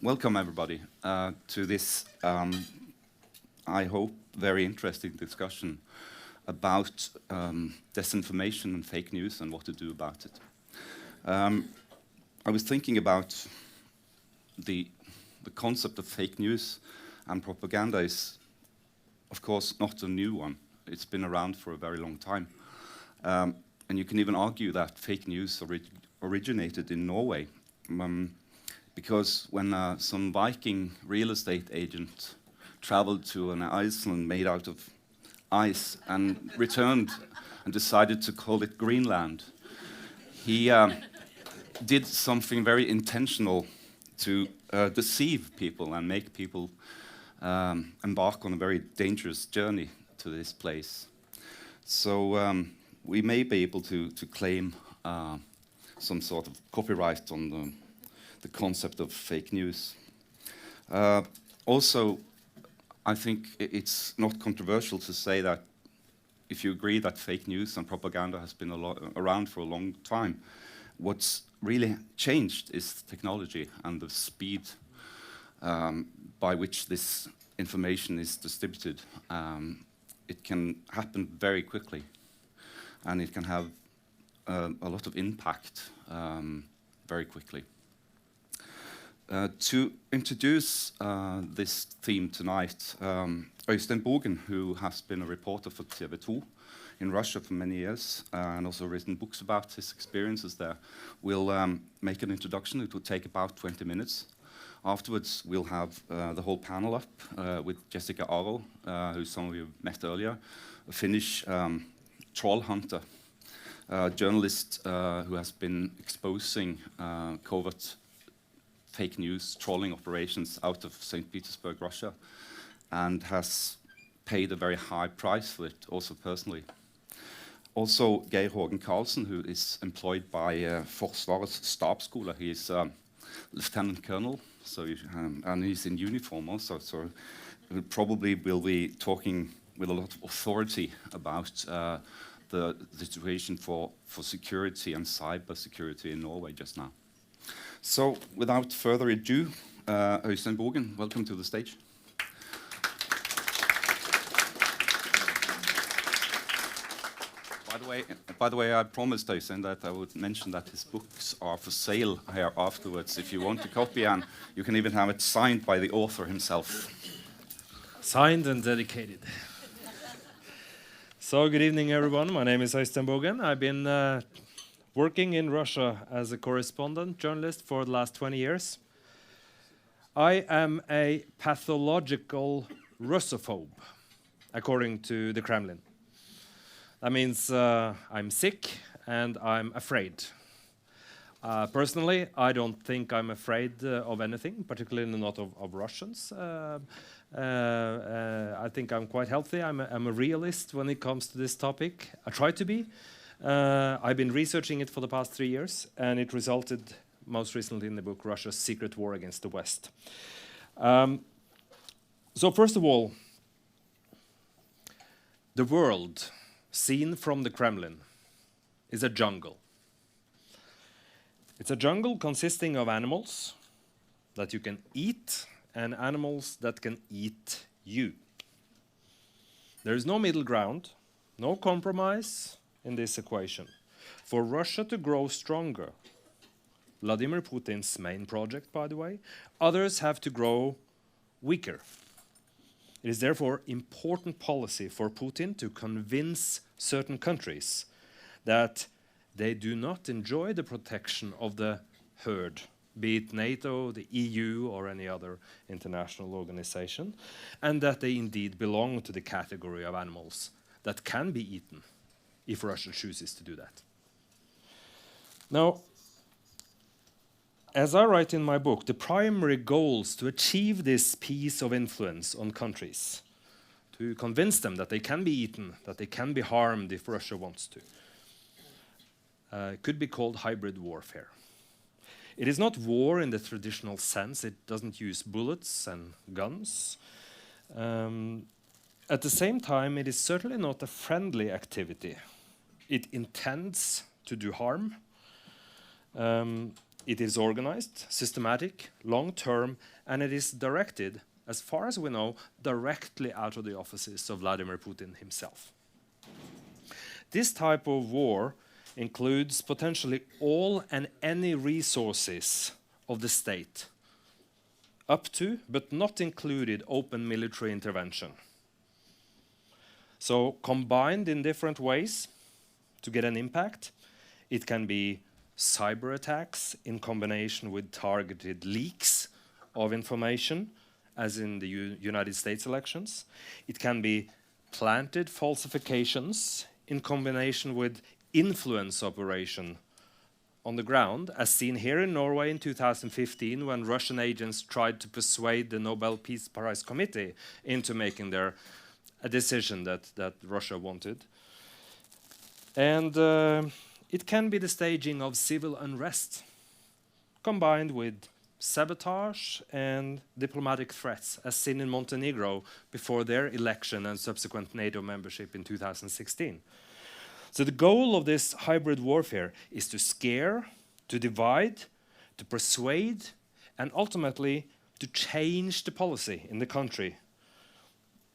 Welcome everybody to this, I hope, very interesting discussion about disinformation and fake news and what to do about it. I was thinking about the concept of fake news and propaganda is, of course, not a new one. It's been around for a very long time. And you can even argue that fake news originated in Norway. Because when some Viking real estate agent traveled to an island made out of ice and returned and decided to call it Greenland, he did something very intentional to deceive people and make people embark on a very dangerous journey to this place. So we may be able to claim some sort of copyright on the concept of fake news. Also, I think it's not controversial to say that if you agree that fake news and propaganda has been around for a long time, what's really changed is technology and the speed by which this information is distributed. It can happen very quickly, and it can have a lot of impact very quickly. To introduce this theme tonight, Øystein Bogen, who has been a reporter for TV2 in Russia for many years and also written books about his experiences there, will make an introduction. It will take about 20 minutes. Afterwards, we'll have the whole panel up with Jessica Aro, who some of you met earlier, a Finnish troll hunter, a journalist who has been exposing covert fake news trolling operations out of St. Petersburg, Russia, and has paid a very high price for it, also personally. Also, Geir Hågen Karlsen, who is employed by Forsvarets stabsskole. He is lieutenant colonel, so and he's in uniform also, so he probably will be talking with a lot of authority about the situation for security and cyber security in Norway just now. So, without further ado, Øystein Bogen, welcome to the stage. By the way, I promised Øystein that I would mention that his books are for sale here afterwards. If you want a copy, and you can even have it signed by the author himself. Signed and dedicated. So, good evening, everyone. My name is Øystein Bogen. I've been working in Russia as a correspondent journalist for the last 20 years. I am a pathological Russophobe, according to the Kremlin. That means I'm sick and I'm afraid. Personally, I don't think I'm afraid of anything, particularly not of Russians. I think I'm quite healthy. I'm a realist when it comes to this topic. I try to be. I've been researching it for the past 3 years, and it resulted most recently in the book Russia's Secret War Against the West. So first of all, the world seen from the Kremlin is a jungle. It's a jungle consisting of animals that you can eat and animals that can eat you. There is no middle ground, no compromise in this equation. For Russia to grow stronger, Vladimir Putin's main project, by the way, others have to grow weaker. It is therefore important policy for Putin to convince certain countries that they do not enjoy the protection of the herd, be it NATO, the EU, or any other international organization, and that they indeed belong to the category of animals that can be eaten if Russia chooses to do that. Now, as I write in my book, the primary goals to achieve this piece of influence on countries, to convince them that they can be eaten, that they can be harmed if Russia wants to, could be called hybrid warfare. It is not war in the traditional sense. It doesn't use bullets and guns. At the same time, it is certainly not a friendly activity. It intends to do harm. It is organized, systematic, long-term, and it is directed, as far as we know, directly out of the offices of Vladimir Putin himself. This type of war includes potentially all and any resources of the state, up to, but not included, open military intervention. So combined in different ways to get an impact, it can be cyber attacks in combination with targeted leaks of information, as in the United States elections. It can be planted falsifications in combination with influence operation on the ground, as seen here in Norway in 2015 when Russian agents tried to persuade the Nobel Peace Prize Committee into making a decision that Russia wanted. And it can be the staging of civil unrest, combined with sabotage and diplomatic threats, as seen in Montenegro before their election and subsequent NATO membership in 2016. So the goal of this hybrid warfare is to scare, to divide, to persuade, and ultimately to change the policy in the country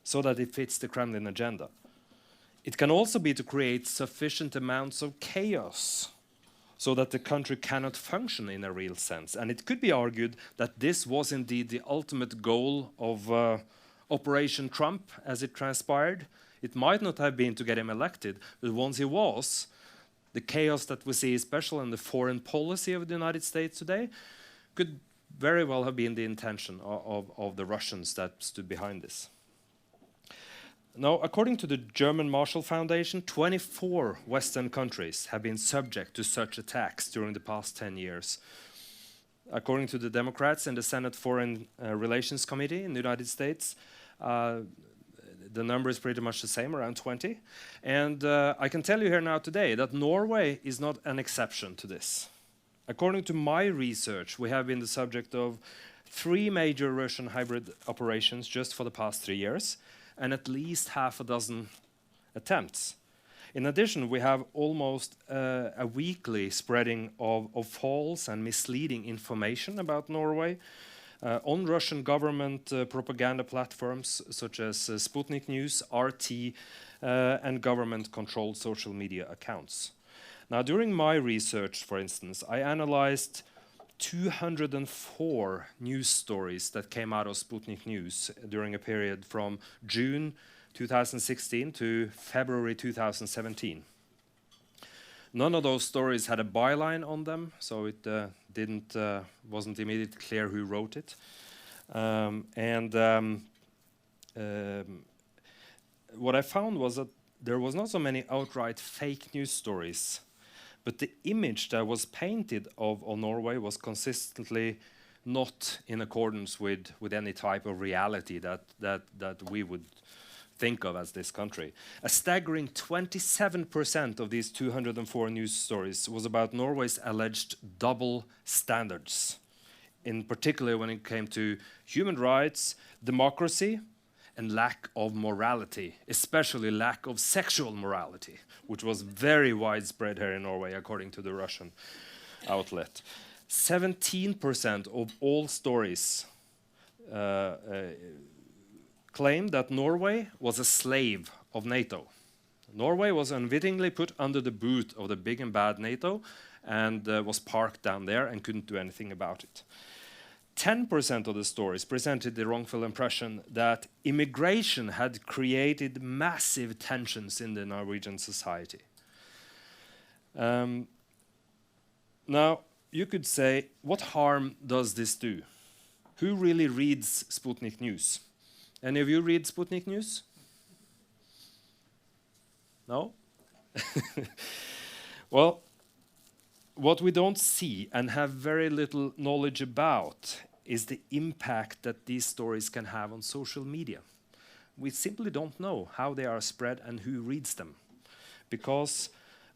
so that it fits the Kremlin agenda. It can also be to create sufficient amounts of chaos so that the country cannot function in a real sense. And it could be argued that this was indeed the ultimate goal of Operation Trump as it transpired. It might not have been to get him elected, but once he was, the chaos that we see, especially in the foreign policy of the United States today, could very well have been the intention of the Russians that stood behind this. Now, according to the German Marshall Foundation, 24 Western countries have been subject to such attacks during the past 10 years. According to the Democrats in the Senate Foreign Relations Committee in the United States, the number is pretty much the same, around 20. And I can tell you here now today that Norway is not an exception to this. According to my research, we have been the subject of 3 major Russian hybrid operations just for the past 3 years, and at least half a dozen attempts. In addition, we have almost a weekly spreading of false and misleading information about Norway on Russian government propaganda platforms such as Sputnik News, RT, and government-controlled social media accounts. Now, during my research, for instance, I analyzed 204 news stories that came out of Sputnik News during a period from June 2016 to February 2017. None of those stories had a byline on them, so it wasn't immediately clear who wrote it. What I found was that there was not so many outright fake news stories, but the image that was painted of Norway was consistently not in accordance with any type of reality that we would think of as this country. A staggering 27% of these 204 news stories was about Norway's alleged double standards, in particular when it came to human rights, democracy, and lack of morality, especially lack of sexual morality, which was very widespread here in Norway, according to the Russian outlet. 17% of all stories claimed that Norway was a slave of NATO. Norway was unwittingly put under the boot of the big and bad NATO and was parked down there and couldn't do anything about it. 10% of the stories presented the wrongful impression that immigration had created massive tensions in the Norwegian society. Now, you could say, what harm does this do? Who really reads Sputnik News? Any of you read Sputnik News? No? Well, what we don't see and have very little knowledge about is the impact that these stories can have on social media. We simply don't know how they are spread and who reads them. Because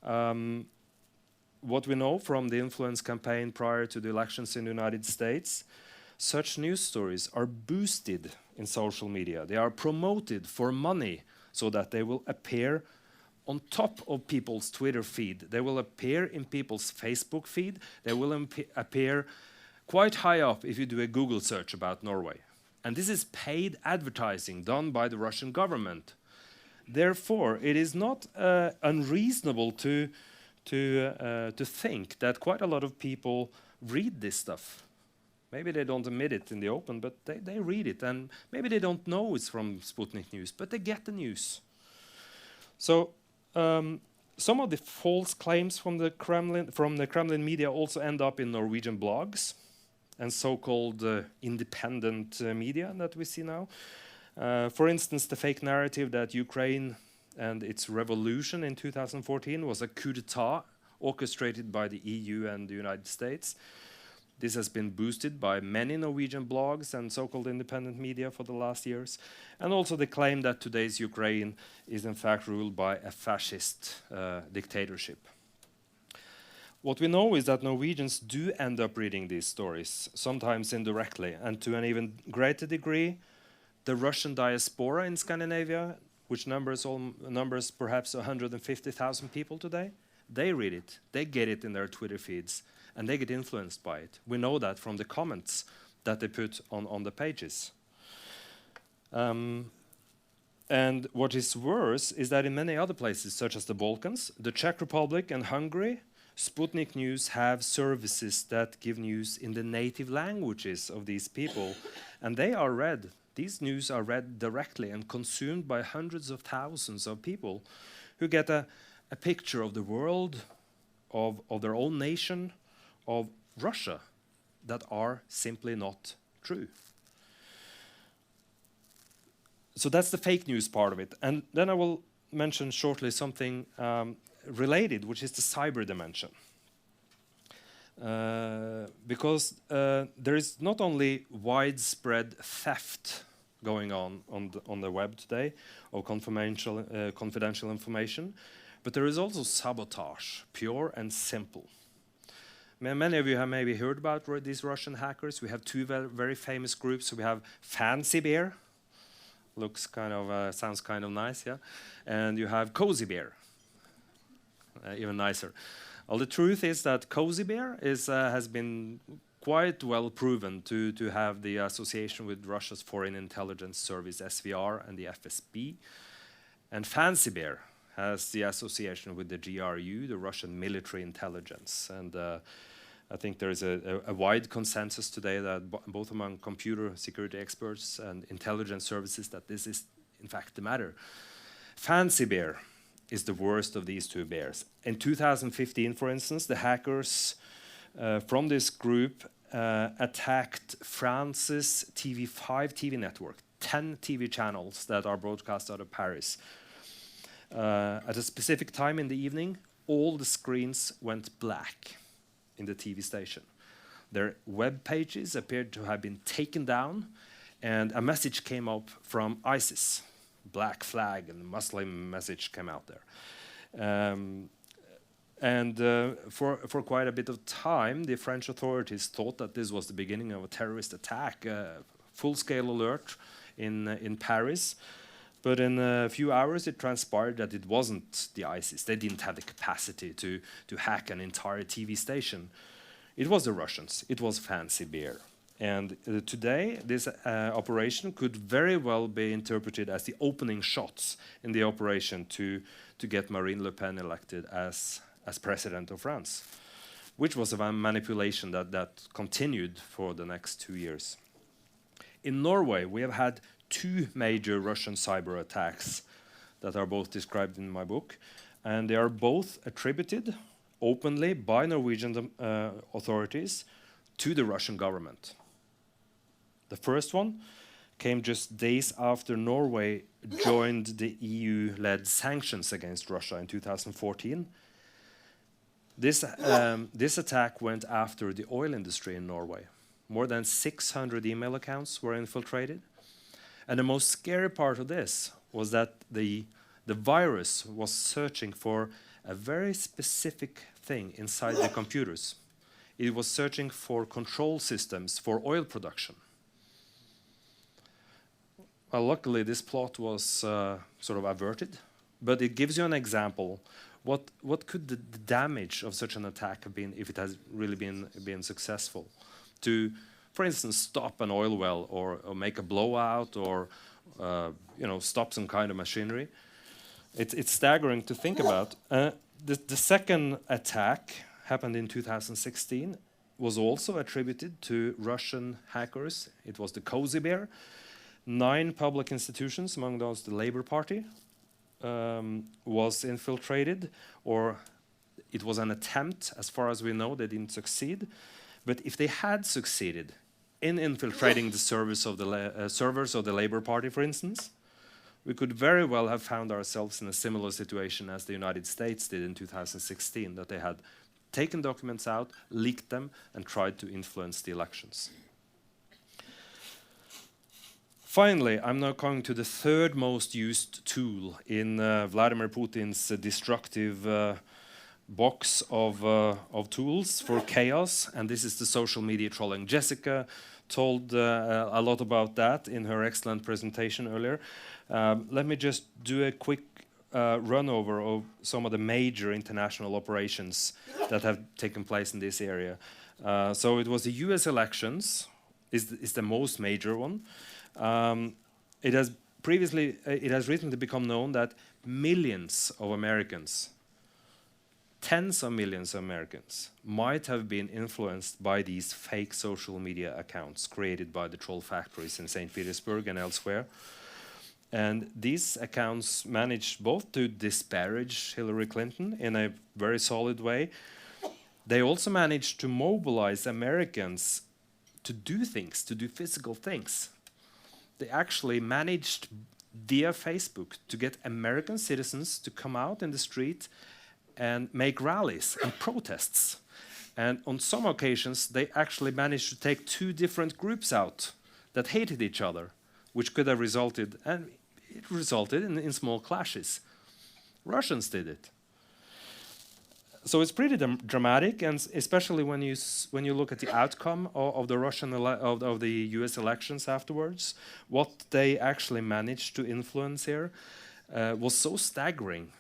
what we know from the influence campaign prior to the elections in the United States, such news stories are boosted in social media. They are promoted for money so that they will appear on top of people's Twitter feed. They will appear in people's Facebook feed. They will appear quite high up if you do a Google search about Norway. And this is paid advertising done by the Russian government. Therefore, it is not unreasonable to think that quite a lot of people read this stuff. Maybe they don't admit it in the open, but they read it. And maybe they don't know it's from Sputnik News, but they get the news. So some of the false claims from the Kremlin media also end up in Norwegian blogs and so-called independent media that we see now. For instance, the fake narrative that Ukraine and its revolution in 2014 was a coup d'etat orchestrated by the EU and the United States. This has been boosted by many Norwegian blogs and so-called independent media for the last years. And also the claim that today's Ukraine is in fact ruled by a fascist dictatorship. What we know is that Norwegians do end up reading these stories, sometimes indirectly, and to an even greater degree, the Russian diaspora in Scandinavia, which numbers perhaps 150,000 people today, they read it, they get it in their Twitter feeds, and they get influenced by it. We know that from the comments that they put on the pages. And what is worse is that in many other places, such as the Balkans, the Czech Republic and Hungary, Sputnik News have services that give news in the native languages of these people, and they are read. These news are read directly and consumed by hundreds of thousands of people who get a picture of the world, of their own nation, of Russia, that are simply not true. So that's the fake news part of it. And then I will mention shortly something related, which is the cyber dimension. Because there is not only widespread theft going on the web today of confidential information, but there is also sabotage, pure and simple. Many of you have maybe heard about these Russian hackers. We have two very famous groups. We have Fancy Bear, sounds kind of nice, yeah. And you have Cozy Bear, even nicer. Well, the truth is that Cozy Bear has been quite well proven to have the association with Russia's Foreign Intelligence Service, SVR, and the FSB. And Fancy Bear has the association with the GRU, the Russian military intelligence. And I think there is a wide consensus today that both among computer security experts and intelligence services that this is in fact the matter. Fancy Bear is the worst of these two bears. In 2015, for instance, the hackers from this group attacked France's TV5 TV network, 10 TV channels that are broadcast out of Paris. At a specific time in the evening, all the screens went black in the TV station. Their web pages appeared to have been taken down, and a message came up from ISIS. Black flag and Muslim message came out there. For quite a bit of time, the French authorities thought that this was the beginning of a terrorist attack, full-scale alert in Paris. But in a few hours, it transpired that it wasn't the ISIS. They didn't have the capacity to hack an entire TV station. It was the Russians. It was Fancy Bear. And today, this operation could very well be interpreted as the opening shots in the operation to get Marine Le Pen elected as president of France, which was a manipulation that continued for the next 2 years. In Norway, we have had 2 major Russian cyber attacks that are both described in my book, and they are both attributed openly by Norwegian authorities to the Russian government. The first one came just days after Norway joined the EU-led sanctions against Russia in 2014. This attack went after the oil industry in Norway. More than 600 email accounts were infiltrated. And the most scary part of this was that the virus was searching for a very specific thing inside the computers. It was searching for control systems for oil production. Well, luckily, this plot was sort of averted but it gives you an example. What could the damage of such an attack have been if it has really been successful? To, for instance, stop an oil well or make a blowout or stop some kind of machinery. It's staggering to think about. The second attack happened in 2016, was also attributed to Russian hackers. It was the Cozy Bear. 9 public institutions, among those the Labour Party, was infiltrated, or it was an attempt. As far as we know, they didn't succeed. But if they had succeeded in infiltrating the servers of the Labour Party, for instance, we could very well have found ourselves in a similar situation as the United States did in 2016, that they had taken documents out, leaked them, and tried to influence the elections. Finally, I'm now coming to the third most used tool in Vladimir Putin's destructive box of tools for chaos, and this is the social media trolling. Jessica told a lot about that in her excellent presentation earlier. Let me just do a quick run over of some of the major international operations that have taken place in this area. So it was the US elections is the most major one. It has recently become known that millions of Americans, tens of millions of Americans, might have been influenced by these fake social media accounts created by the troll factories in St. Petersburg and elsewhere. And these accounts managed both to disparage Hillary Clinton in a very solid way. They also managed to mobilize Americans to do things, to do physical things. They actually managed via Facebook to get American citizens to come out in the street and make rallies and protests. And on some occasions, they actually managed to take 2 different groups out that hated each other, which could have resulted, and it resulted in small clashes. Russians did it. So it's pretty dramatic, and especially when you look at the outcome of the of the U.S. elections afterwards, what they actually managed to influence here was so staggering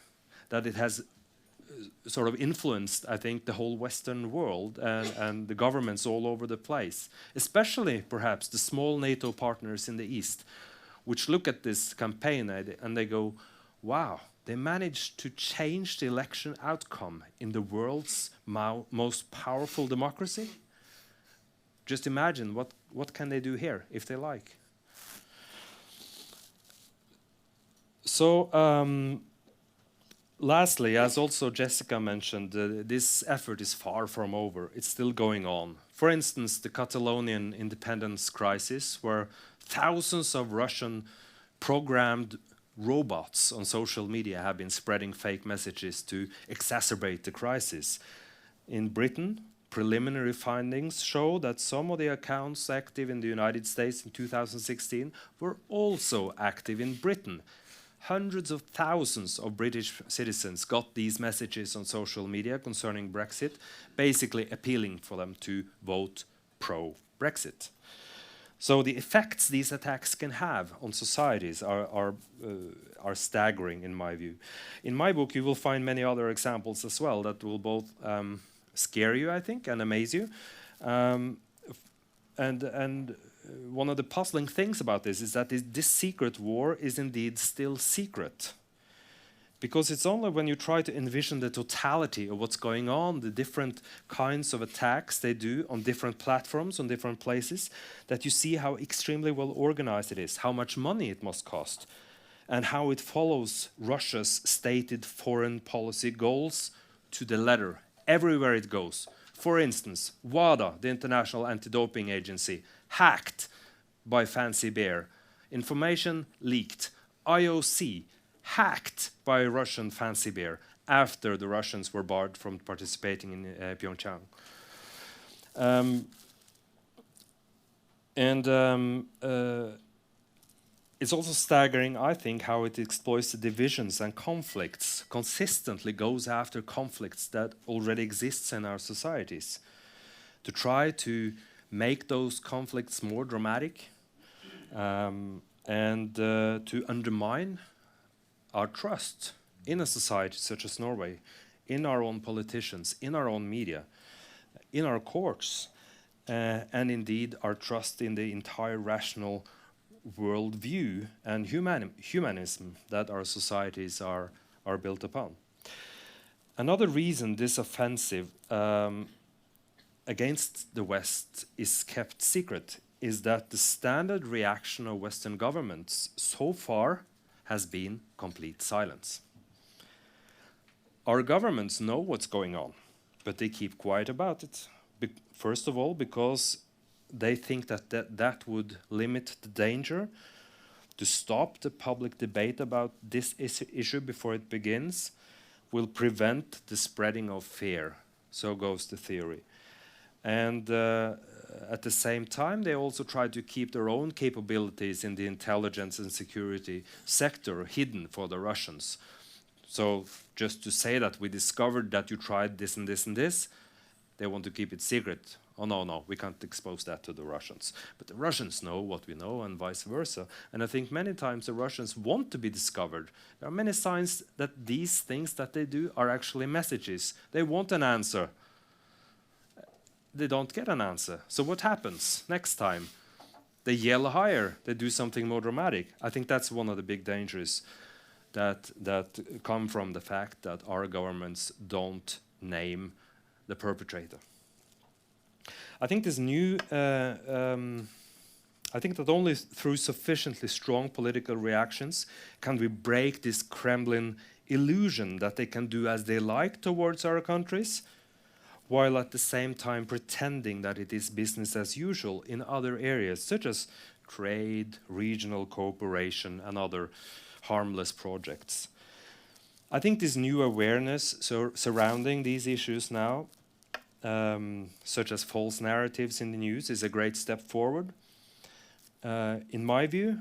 that it has sort of influenced, I think, the whole Western world and the governments all over the place, especially perhaps the small NATO partners in the East, which look at this campaign and they go, wow, they managed to change the election outcome in the world's most powerful democracy. Just imagine what can they do here if they like. So lastly, as also Jessica mentioned, this effort is far from over. It's still going on. For instance, the Catalonian independence crisis, where thousands of Russian programmed robots on social media have been spreading fake messages to exacerbate the crisis. In Britain, preliminary findings show that some of the accounts active in the United States in 2016 were also active in Britain. Hundreds of thousands of British citizens got these messages on social media concerning Brexit, basically appealing for them to vote pro-Brexit. So the effects these attacks can have on societies are staggering, in my view. In my book, you will find many other examples as well that will both scare you, I think, and amaze you. And one of the puzzling things about this is that this secret war is indeed still secret. Because it's only when you try to envision the totality of what's going on, the different kinds of attacks they do on different platforms, on different places, that you see how extremely well organized it is, how much money it must cost, and how it follows Russia's stated foreign policy goals to the letter, everywhere it goes. For instance, WADA, the International Anti-Doping Agency, hacked by Fancy Bear. Information leaked. IOC, hacked by Russian Fancy Bear after the Russians were barred from participating in Pyeongchang. It's also staggering, I think, how it exploits the divisions and conflicts, consistently goes after conflicts that already exist in our societies, to try to make those conflicts more dramatic and to undermine our trust in a society such as Norway, in our own politicians, in our own media, in our courts, and indeed our trust in the entire rational worldview and humanism that our societies are built upon. Another reason this offensive against the West is kept secret is that the standard reaction of Western governments so far has been complete silence. Our governments know what's going on, but they keep quiet about it. First of all, because they think that would limit the danger, to stop the public debate about this issue before it begins, will prevent the spreading of fear. So goes the theory. And at the same time, they also try to keep their own capabilities in the intelligence and security sector hidden for the Russians. So just to say that we discovered that you tried this and this and this, they want to keep it secret. Oh, no, we can't expose that to the Russians. But the Russians know what we know and vice versa. And I think many times the Russians want to be discovered. There are many signs that these things that they do are actually messages. They want an answer. They don't get an answer. So what happens next time? They yell higher. They do something more dramatic. I think that's one of the big dangers that come from the fact that our governments don't name the perpetrator. I think this new, I think that only through sufficiently strong political reactions can we break this Kremlin illusion that they can do as they like towards our countries, while at the same time pretending that it is business as usual in other areas, such as trade, regional cooperation, and other harmless projects. I think this new awareness surrounding these issues now, such as false narratives in the news, is a great step forward. In my view,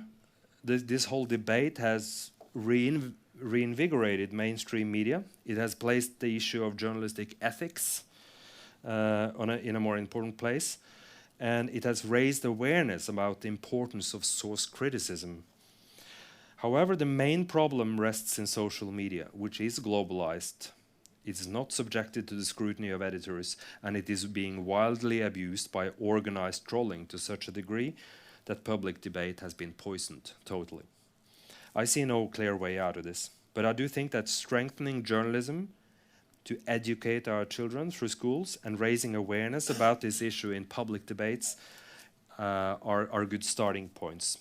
this whole debate has reinvigorated mainstream media. It has placed the issue of journalistic ethics in a more important place, and it has raised awareness about the importance of source criticism. However, the main problem rests in social media, which is globalized. It is not subjected to the scrutiny of editors, and it is being wildly abused by organized trolling to such a degree that public debate has been poisoned totally. I see no clear way out of this, but I do think that strengthening journalism to educate our children through schools and raising awareness about this issue in public debates are good starting points.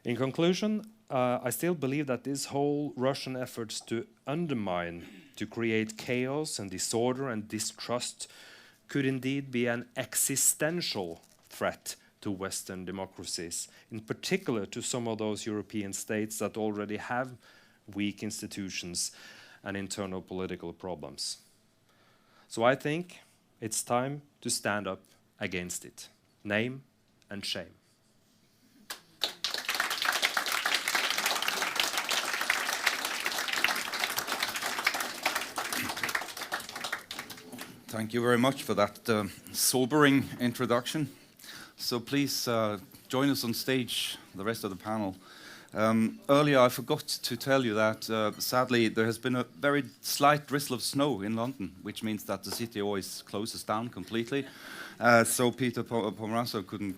In conclusion, I still believe that this whole Russian efforts to undermine, to create chaos and disorder and distrust could indeed be an existential threat to Western democracies, in particular to some of those European states that already have weak institutions and internal political problems. So I think it's time to stand up against it. Name and shame. Thank you very much for that sobering introduction. So please join us on stage, the rest of the panel. Earlier I forgot to tell you that sadly there has been a very slight drizzle of snow in London, which means that the city always closes down completely. So Peter Pomerantsev couldn't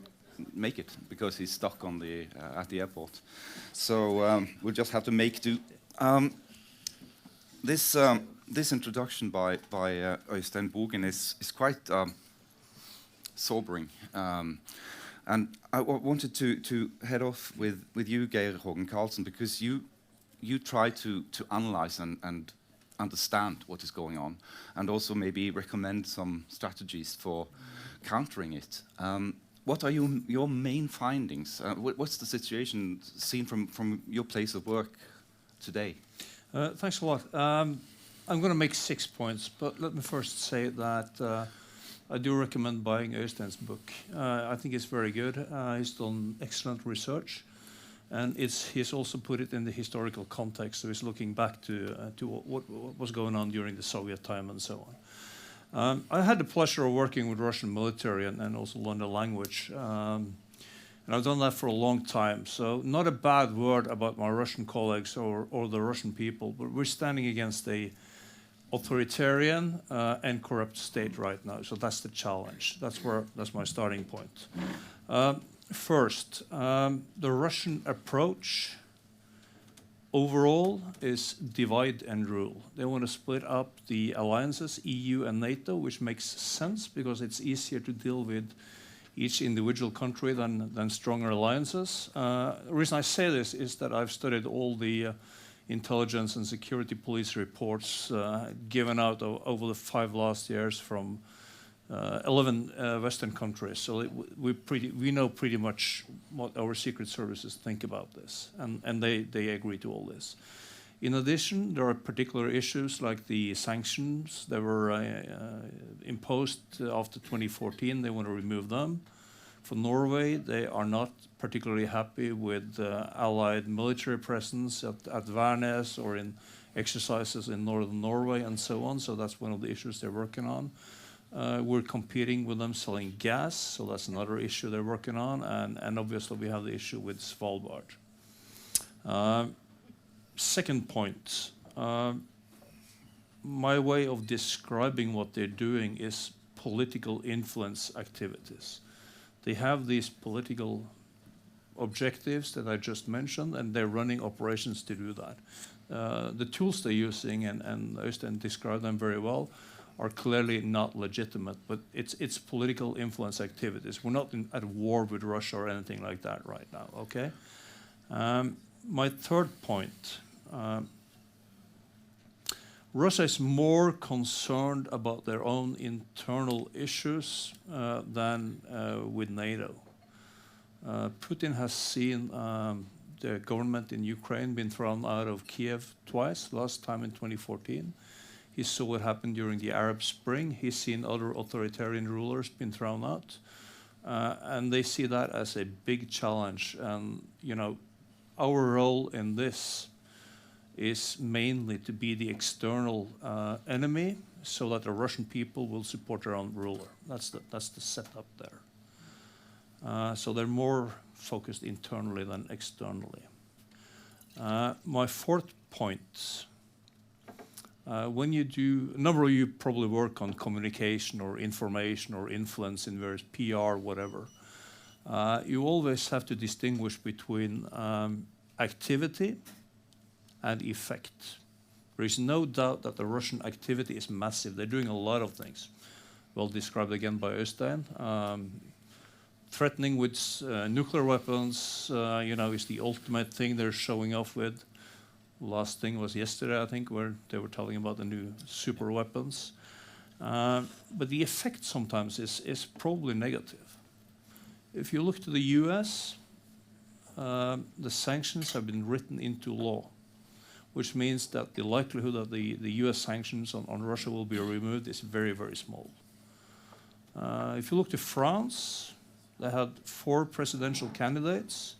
make it because he's stuck on at the airport. So we'll just have to make do. This introduction by Øystein Bogen is quite sobering. And I wanted to head off with you, Geir Hågen Karlsen, because you try to analyze and understand what is going on, and also maybe recommend some strategies for countering it. What are your main findings? What's the situation seen from your place of work today? Thanks a lot. I'm going to make 6 points, but let me first say that I do recommend buying Øystein's book. I think it's very good. He's done excellent research, and he's also put it in the historical context. So he's looking back to what was going on during the Soviet time and so on. I had the pleasure of working with Russian military and also learn the language. And And I've done that for a long time. So not a bad word about my Russian colleagues or the Russian people, but we're standing against a authoritarian and corrupt state right now. So that's the challenge. That's my starting point. First, the Russian approach overall is divide and rule. They want to split up the alliances, EU and NATO, which makes sense because it's easier to deal with each individual country than stronger alliances. The reason I say this is that I've studied all the intelligence and security police reports given out over the 5 last years from 11 Western countries. So we know pretty much what our secret services think about this, and they agree to all this. In addition, there are particular issues like the sanctions that were imposed after 2014. They want to remove them. For Norway, they are not particularly happy with Allied military presence at Værnes or in exercises in northern Norway and so on. So that's one of the issues they're working on. We're competing with them selling gas, so that's another issue they're working on. And obviously, we have the issue with Svalbard. Second point, my way of describing what they're doing is political influence activities. They have these political objectives that I just mentioned, and they're running operations to do that. The tools they're using, and Øystein described them very well, are clearly not legitimate, but it's political influence activities. We're not at war with Russia or anything like that right now, okay? My third point, Russia is more concerned about their own internal issues than with NATO. Putin has seen the government in Ukraine been thrown out of Kiev twice, last time in 2014. He saw what happened during the Arab Spring. He's seen other authoritarian rulers been thrown out. And they see that as a big challenge. And, you know, our role in this is mainly to be the external enemy so that the Russian people will support their own ruler. That's the setup there. So they're more focused internally than externally. My fourth point, when you do, a number of you probably work on communication or information or influence in various PR, whatever. You always have to distinguish between activity and effect. There is no doubt that the Russian activity is massive. They're doing a lot of things. Well described again by Øystein. Threatening with nuclear weapons, you know, is the ultimate thing they're showing off with. Last thing was yesterday, I think, where they were telling about the new super weapons. But the effect sometimes is probably negative. If you look to the US, the sanctions have been written into law, which means that the likelihood that the US sanctions on Russia will be removed is very, very small. If you look to France, they had 4 presidential candidates,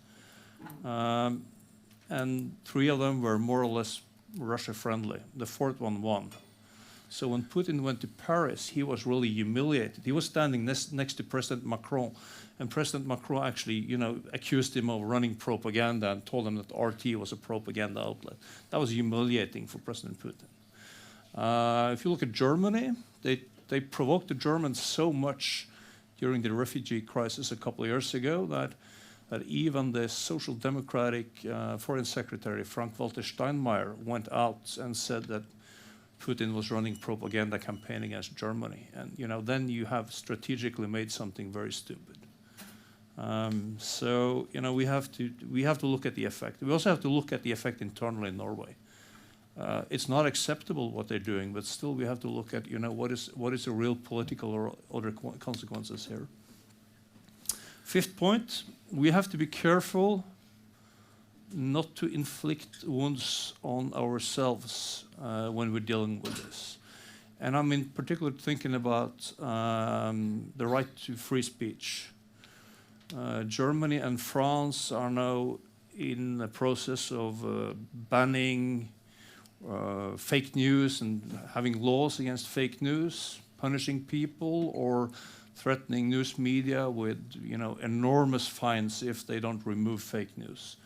and 3 of them were more or less Russia-friendly. The 4th one won. So when Putin went to Paris, he was really humiliated. He was standing next to President Macron, and President Macron actually, you know, accused him of running propaganda and told him that RT was a propaganda outlet. That was humiliating for President Putin. If you look at Germany, they provoked the Germans so much during the refugee crisis a couple of years ago that even the Social Democratic Foreign Secretary Frank-Walter Steinmeier went out and said that Putin was running propaganda campaign against Germany. And, you know, then you have strategically made something very stupid. So, you know, we have to look at the effect. We also have to look at the effect internally in Norway. It's not acceptable what they're doing, but still we have to look at, you know, what is the real political or other consequences here. 5th point, we have to be careful not to inflict wounds on ourselves when we're dealing with this. And I'm in particular thinking about the right to free speech. Germany and France are now in the process of banning fake news and having laws against fake news, punishing people or threatening news media with enormous fines if they don't remove fake news.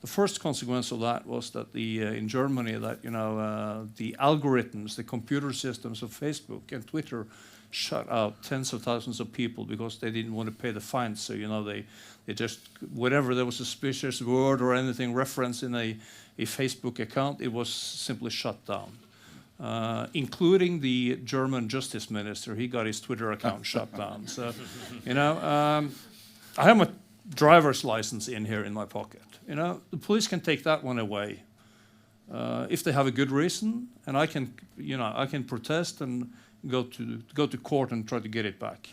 The first consequence of that was that in Germany that the algorithms, the computer systems of Facebook and Twitter shut out tens of thousands of people because they didn't want to pay the fines. So they just, whatever there was a suspicious word or anything referenced in a Facebook account, it was simply shut down. Including the German justice minister, he got his Twitter account shut down. So, I have my driver's license in here in my pocket. The police can take that one away if they have a good reason, and I can protest and go to court and try to get it back.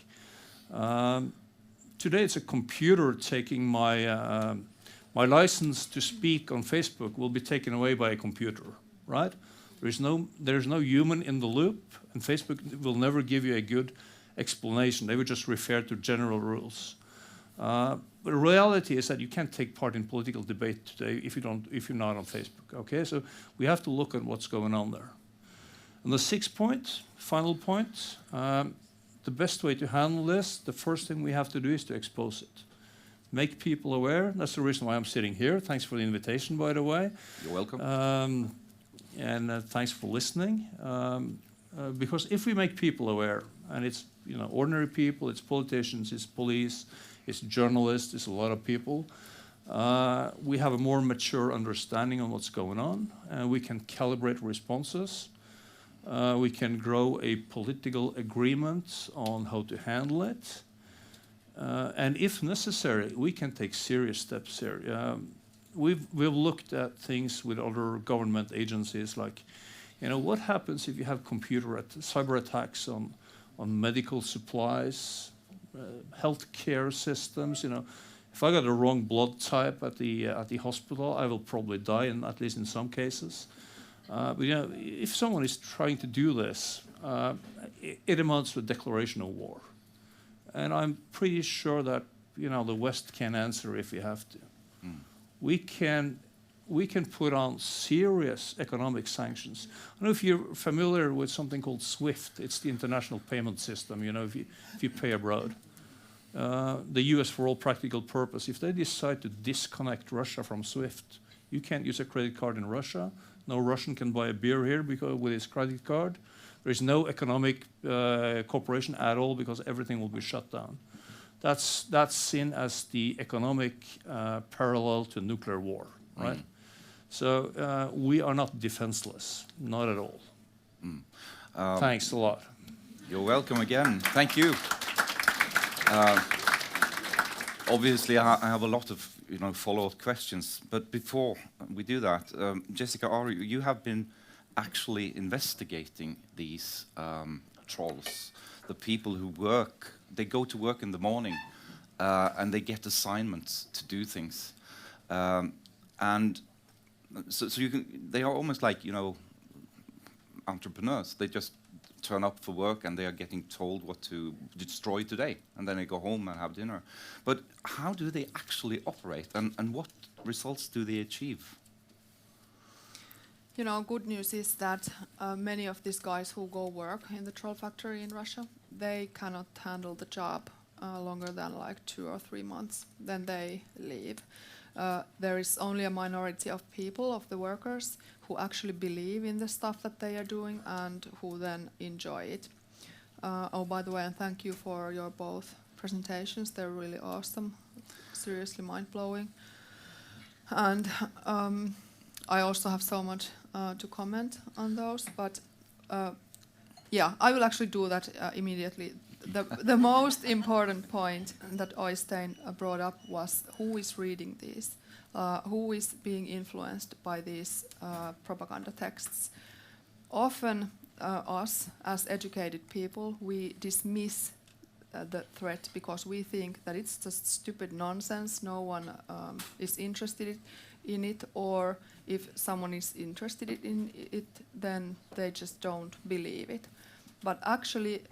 Today, it's a computer taking my license to speak on Facebook will be taken away by a computer, right? There's no human in the loop, and Facebook will never give you a good explanation. They would just refer to general rules. But the reality is that you can't take part in political debate today if you're not on Facebook. Okay, so we have to look at what's going on there. And the sixth point, final point, the best way to handle this, the first thing we have to do is to expose it. Make people aware. That's the reason why I'm sitting here. Thanks for the invitation, by the way. You're welcome. And thanks for listening. Because if we make people aware, and it's ordinary people, it's politicians, it's police, it's journalists, it's a lot of people, we have a more mature understanding of what's going on, and we can calibrate responses. We can grow a political agreement on how to handle it. And if necessary, we can take serious steps here. We've looked at things with other government agencies, like, what happens if you have cyber attacks on medical supplies, healthcare systems. If I got the wrong blood type at the hospital, I will probably die, at least in some cases. But if someone is trying to do this, it amounts to a declaration of war. And I'm pretty sure that the West can answer if we have to. Mm. We can put on serious economic sanctions. I don't know if you're familiar with something called SWIFT. It's the international payment system. If you pay abroad, the U.S. for all practical purpose, if they decide to disconnect Russia from SWIFT, you can't use a credit card in Russia. No Russian can buy a beer here with his credit card. There is no economic cooperation at all because everything will be shut down. That's seen as the economic parallel to nuclear war, right? Mm. So we are not defenseless, not at all. Mm. Thanks a lot. You're welcome again. Thank you. Obviously, I have a lot of follow-up questions, but before we do that, Jessica, you have been actually investigating these trolls, the people who they go to work in the morning and they get assignments to do things, and so they are almost like entrepreneurs. They just turn up for work and they are getting told what to destroy today, and then they go home and have dinner. But how do they actually operate, and what results do they achieve? Good news is that many of these guys who go work in the troll factory in Russia, they cannot handle the job longer than like 2 or 3 months. Then they leave. There is only a minority of people, of the workers, who actually believe in the stuff that they are doing and who then enjoy it. Oh, by the way, and thank you for your both presentations. They're really awesome, seriously mind-blowing. And I also have so much to comment on those, but yeah, I will actually do that immediately. The most important point that Øystein brought up was who is reading these, who is being influenced by these propaganda texts. Often us, as educated people, we dismiss the threat because we think that it's just stupid nonsense, no one is interested in it, or if someone is interested in it, then they just don't believe it. But actually,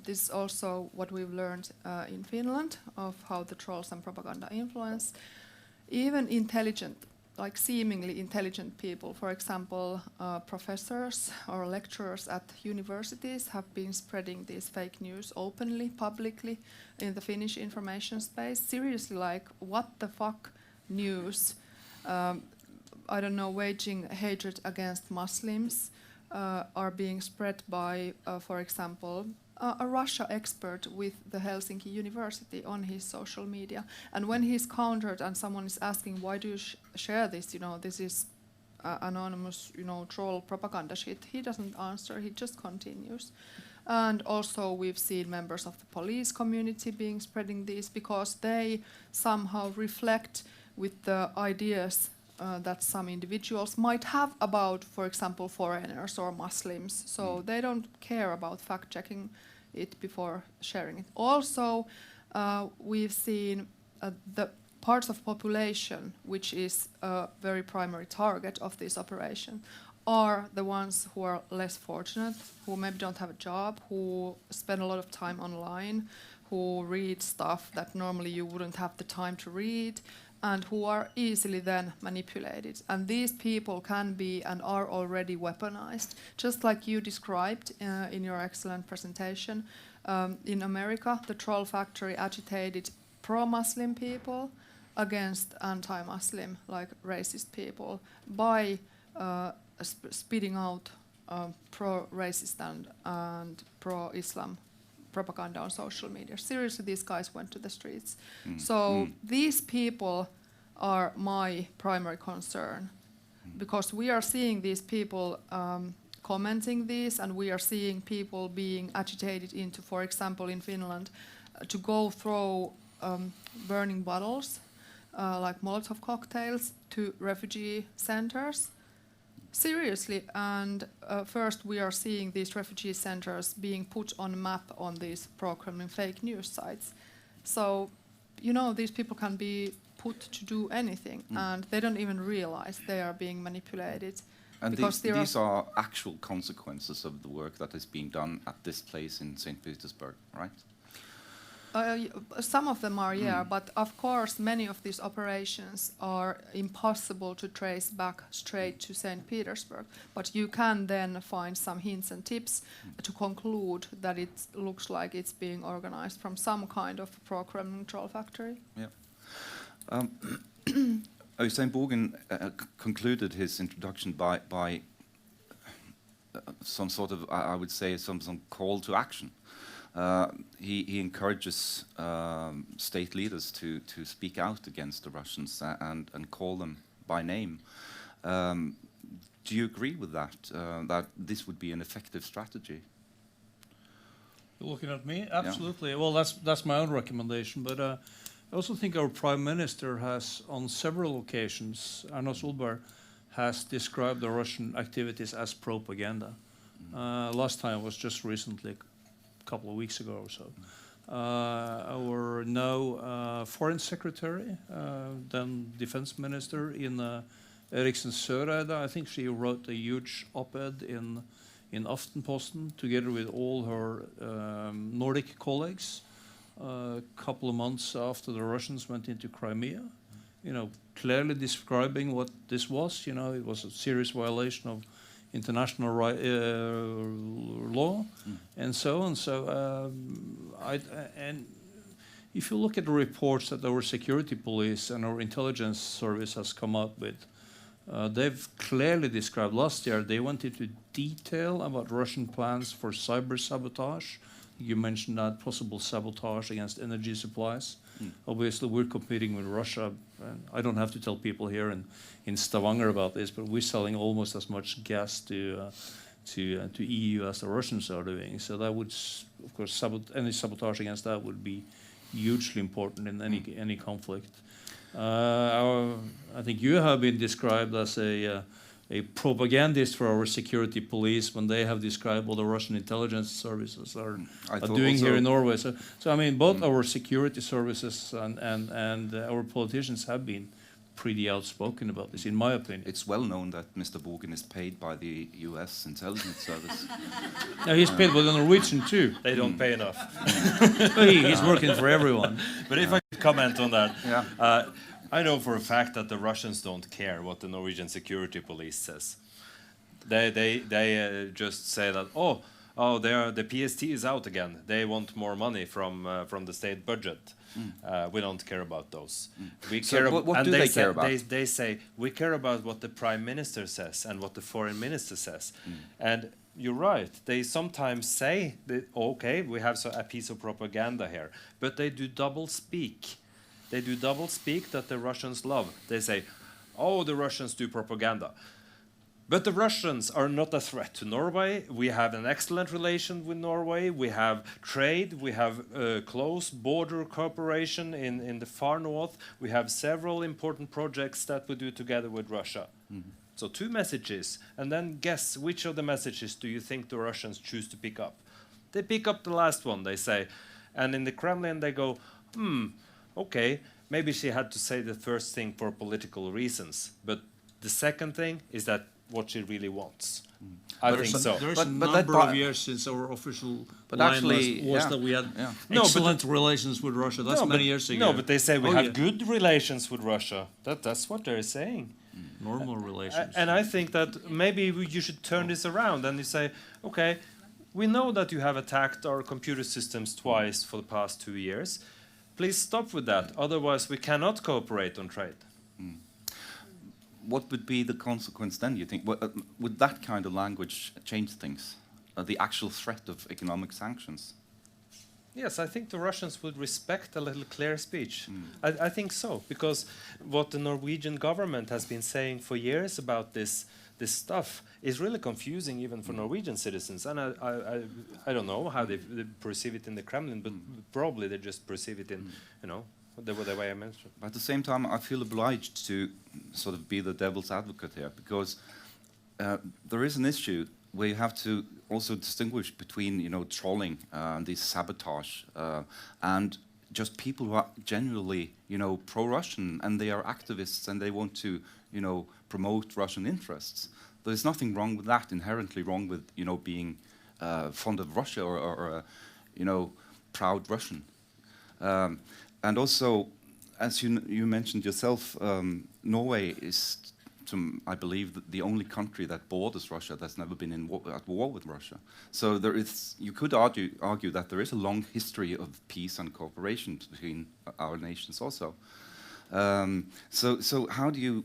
this is also what we've learned in Finland of how the trolls and propaganda influence. Even intelligent like seemingly intelligent people, for example, professors or lecturers at universities have been spreading these fake news openly, publicly in the Finnish information space. Seriously, like, what the fuck news? I don't know, waging hatred against Muslims are being spread by, for example, a Russia expert with the Helsinki University on his social media. And when he's countered and someone is asking, why do you share this? You know, this is anonymous, you know, troll propaganda shit. He doesn't answer, he just continues. And also we've seen members of the police community spreading these because they somehow reflect with the ideas that some individuals might have about, for example, foreigners or Muslims. So they don't care about fact-checking it before sharing it. Also, we've seen the parts of population which is a very primary target of this operation are the ones who are less fortunate, who maybe don't have a job, who spend a lot of time online, who read stuff that normally you wouldn't have the time to read, and who are easily then manipulated. And these people can be and are already weaponized, just like you described in your excellent presentation. In America, the troll factory agitated pro-Muslim people against anti-Muslim, like racist people, by spitting out pro-racist and pro-Islam propaganda on social media. Seriously, these guys went to the streets. So these people are my primary concern, because we are seeing these people commenting this, and we are seeing people being agitated into, for example, in Finland, to go throw burning bottles, like Molotov cocktails, to refugee centers. Seriously, and first we are seeing these refugee centers being put on a map on these pro-Kremlin fake news sites. So, you know, these people can be put to do anything, and they don't even realize they are being manipulated. And these are actual consequences of the work that is being done at this place in St. Petersburg, right? Some of them are, yeah, but of course many of these operations are impossible to trace back straight to St. Petersburg. But you can then find some hints and tips to conclude that it looks like it's being organized from some kind of pro-Kremlin troll factory. Yeah. Øystein Bogen concluded his introduction by some sort of, I would say, some call to action. He encourages state leaders to speak out against the Russians and call them by name. Do you agree with that, that this would be an effective strategy? You're looking at me? Absolutely. Yeah. Well, that's my own recommendation, but I also think our Prime Minister has, on several occasions, Erna Solberg, has described the Russian activities as propaganda. Last time was just recently, couple of weeks ago or so. Our now Foreign Secretary, then Defense Minister in Eriksen Søreide, I think she wrote a huge op-ed in Aftenposten together with all her Nordic colleagues a couple of months after the Russians went into Crimea, you know, clearly describing what this was. You know, it was a serious violation of international law, and so on. So, and if you look at the reports that our security police and our intelligence service has come up with, they've clearly described. Last year, they went into detail about Russian plans for cyber sabotage. You mentioned that possible sabotage against energy supplies. Obviously, we're competing with Russia. And I don't have to tell people here in Stavanger about this, but we're selling almost as much gas to EU as the Russians are doing. So that would, of course, any sabotage against that would be hugely important in any conflict. I think you have been described as a propagandist for our security police when they have described what the Russian intelligence services are doing here in Norway. So I mean, both our security services and our politicians have been pretty outspoken about this, in my opinion. It's well known that Mr. Bogen is paid by the U.S. intelligence service. Yeah, he's paid by the Norwegian too. They don't pay enough. He's working for everyone. But if I could comment on that. Yeah. I know for a fact that the Russians don't care what the Norwegian security police says. They just say that the PST is out again. They want more money from the state budget. We don't care about those. We So care what and do they say, care about? They say we care about what the prime minister says and what the foreign minister says. And you're right. They sometimes say that, okay, we have a piece of propaganda here, but they do double speak. They do double speak that the Russians love. They say, oh, the Russians do propaganda. But the Russians are not a threat to Norway. We have an excellent relation with Norway. We have trade. We have close border cooperation in the far north. We have several important projects that we do together with Russia. So 2 messages. And then guess which of the messages do you think the Russians choose to pick up? They pick up the last one, they say. And in the Kremlin they go, okay, maybe she had to say the first thing for political reasons. But the second thing is that what she really wants. I think so. There's But a that number of years since our official But line actually, was yeah, that we had yeah. No, but excellent relations with Russia. That's many years ago. No, but they say we Oh, have yeah. good relations with Russia. That's what they're saying. Normal relations. And I think that maybe you should turn this around and you say, okay, we know that you have attacked our computer systems twice for the past 2 years. Please stop with that. Otherwise, we cannot cooperate on trade. What would be the consequence then, you think? Would that kind of language change things? The actual threat of economic sanctions? Yes, I think the Russians would respect a little clear speech. I think so, because what the Norwegian government has been saying for years about this stuff is really confusing even for Norwegian citizens. And I don't know how they perceive it in the Kremlin, but probably they just perceive it in, the way I mentioned. But at the same time, I feel obliged to sort of be the devil's advocate here, because there is an issue where you have to also distinguish between, trolling and this sabotage and just people who are genuinely, pro-Russian, and they are activists and they want to, promote Russian interests. There's nothing wrong with that, inherently wrong with, being fond of Russia or proud Russian. And also, as you mentioned yourself, Norway is, I believe, the only country that borders Russia that's never been at war with Russia. So you could argue that there is a long history of peace and cooperation between our nations also. So how do you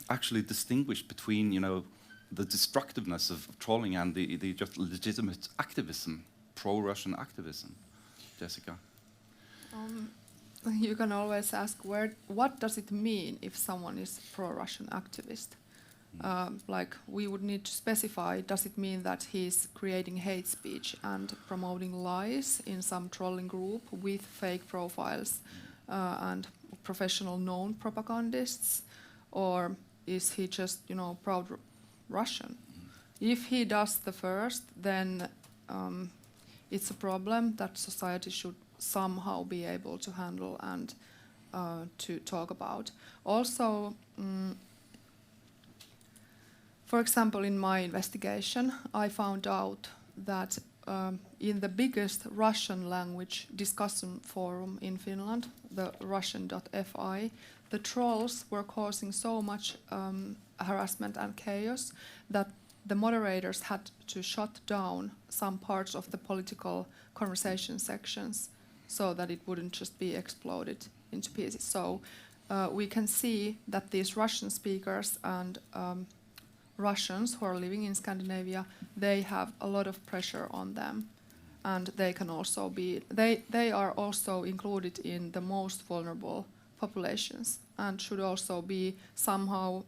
actually distinguish between, the destructiveness of trolling and the just legitimate activism, pro-Russian activism? Jessica? You can always ask, what does it mean if someone is pro-Russian activist? Like, we would need to specify, does it mean that he's creating hate speech and promoting lies in some trolling group with fake profiles and professional known propagandists? Or is he just, proud Russian? If he does the first, then it's a problem that society should somehow be able to handle and to talk about. Also, for example, in my investigation, I found out that in the biggest Russian language discussion forum in Finland, the Russian.fi, the trolls were causing so much harassment and chaos that the moderators had to shut down some parts of the political conversation sections so that it wouldn't just be exploded into pieces. So we can see that these Russian speakers and Russians who are living in Scandinavia, they have a lot of pressure on them, and they can also be they are also included in the most vulnerable populations and should also be somehow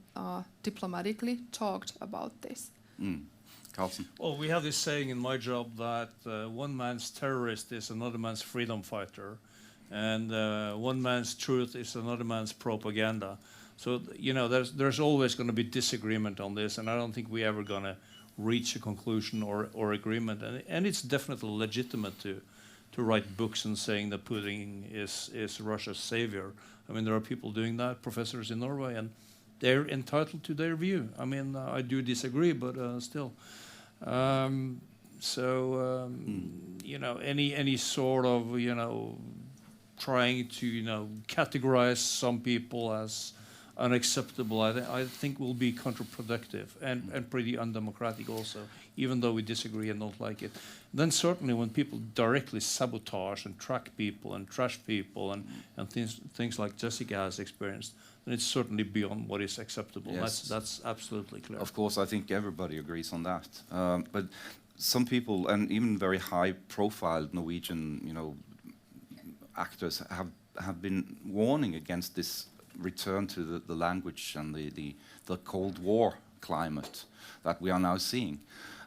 diplomatically talked about this. Carlson? Well, we have this saying in my job that one man's terrorist is another man's freedom fighter, and one man's truth is another man's propaganda. So, there's always going to be disagreement on this, and I don't think we're ever going to reach a conclusion or agreement. And it's definitely legitimate to write books and saying that Putin is Russia's savior. I mean, there are people doing that, professors in Norway, and they're entitled to their view. I mean, I do disagree, but still. Any sort of, trying to categorize some people as unacceptable, I think will be counterproductive and pretty undemocratic also, even though we disagree and don't like it. Then certainly when people directly sabotage and track people and trash people and things like Jessica has experienced, then it's certainly beyond what is acceptable. Yes. That's absolutely clear. Of course, I think everybody agrees on that. But some people, and even very high-profile Norwegian, actors have been warning against this return to the language and the Cold War climate that we are now seeing.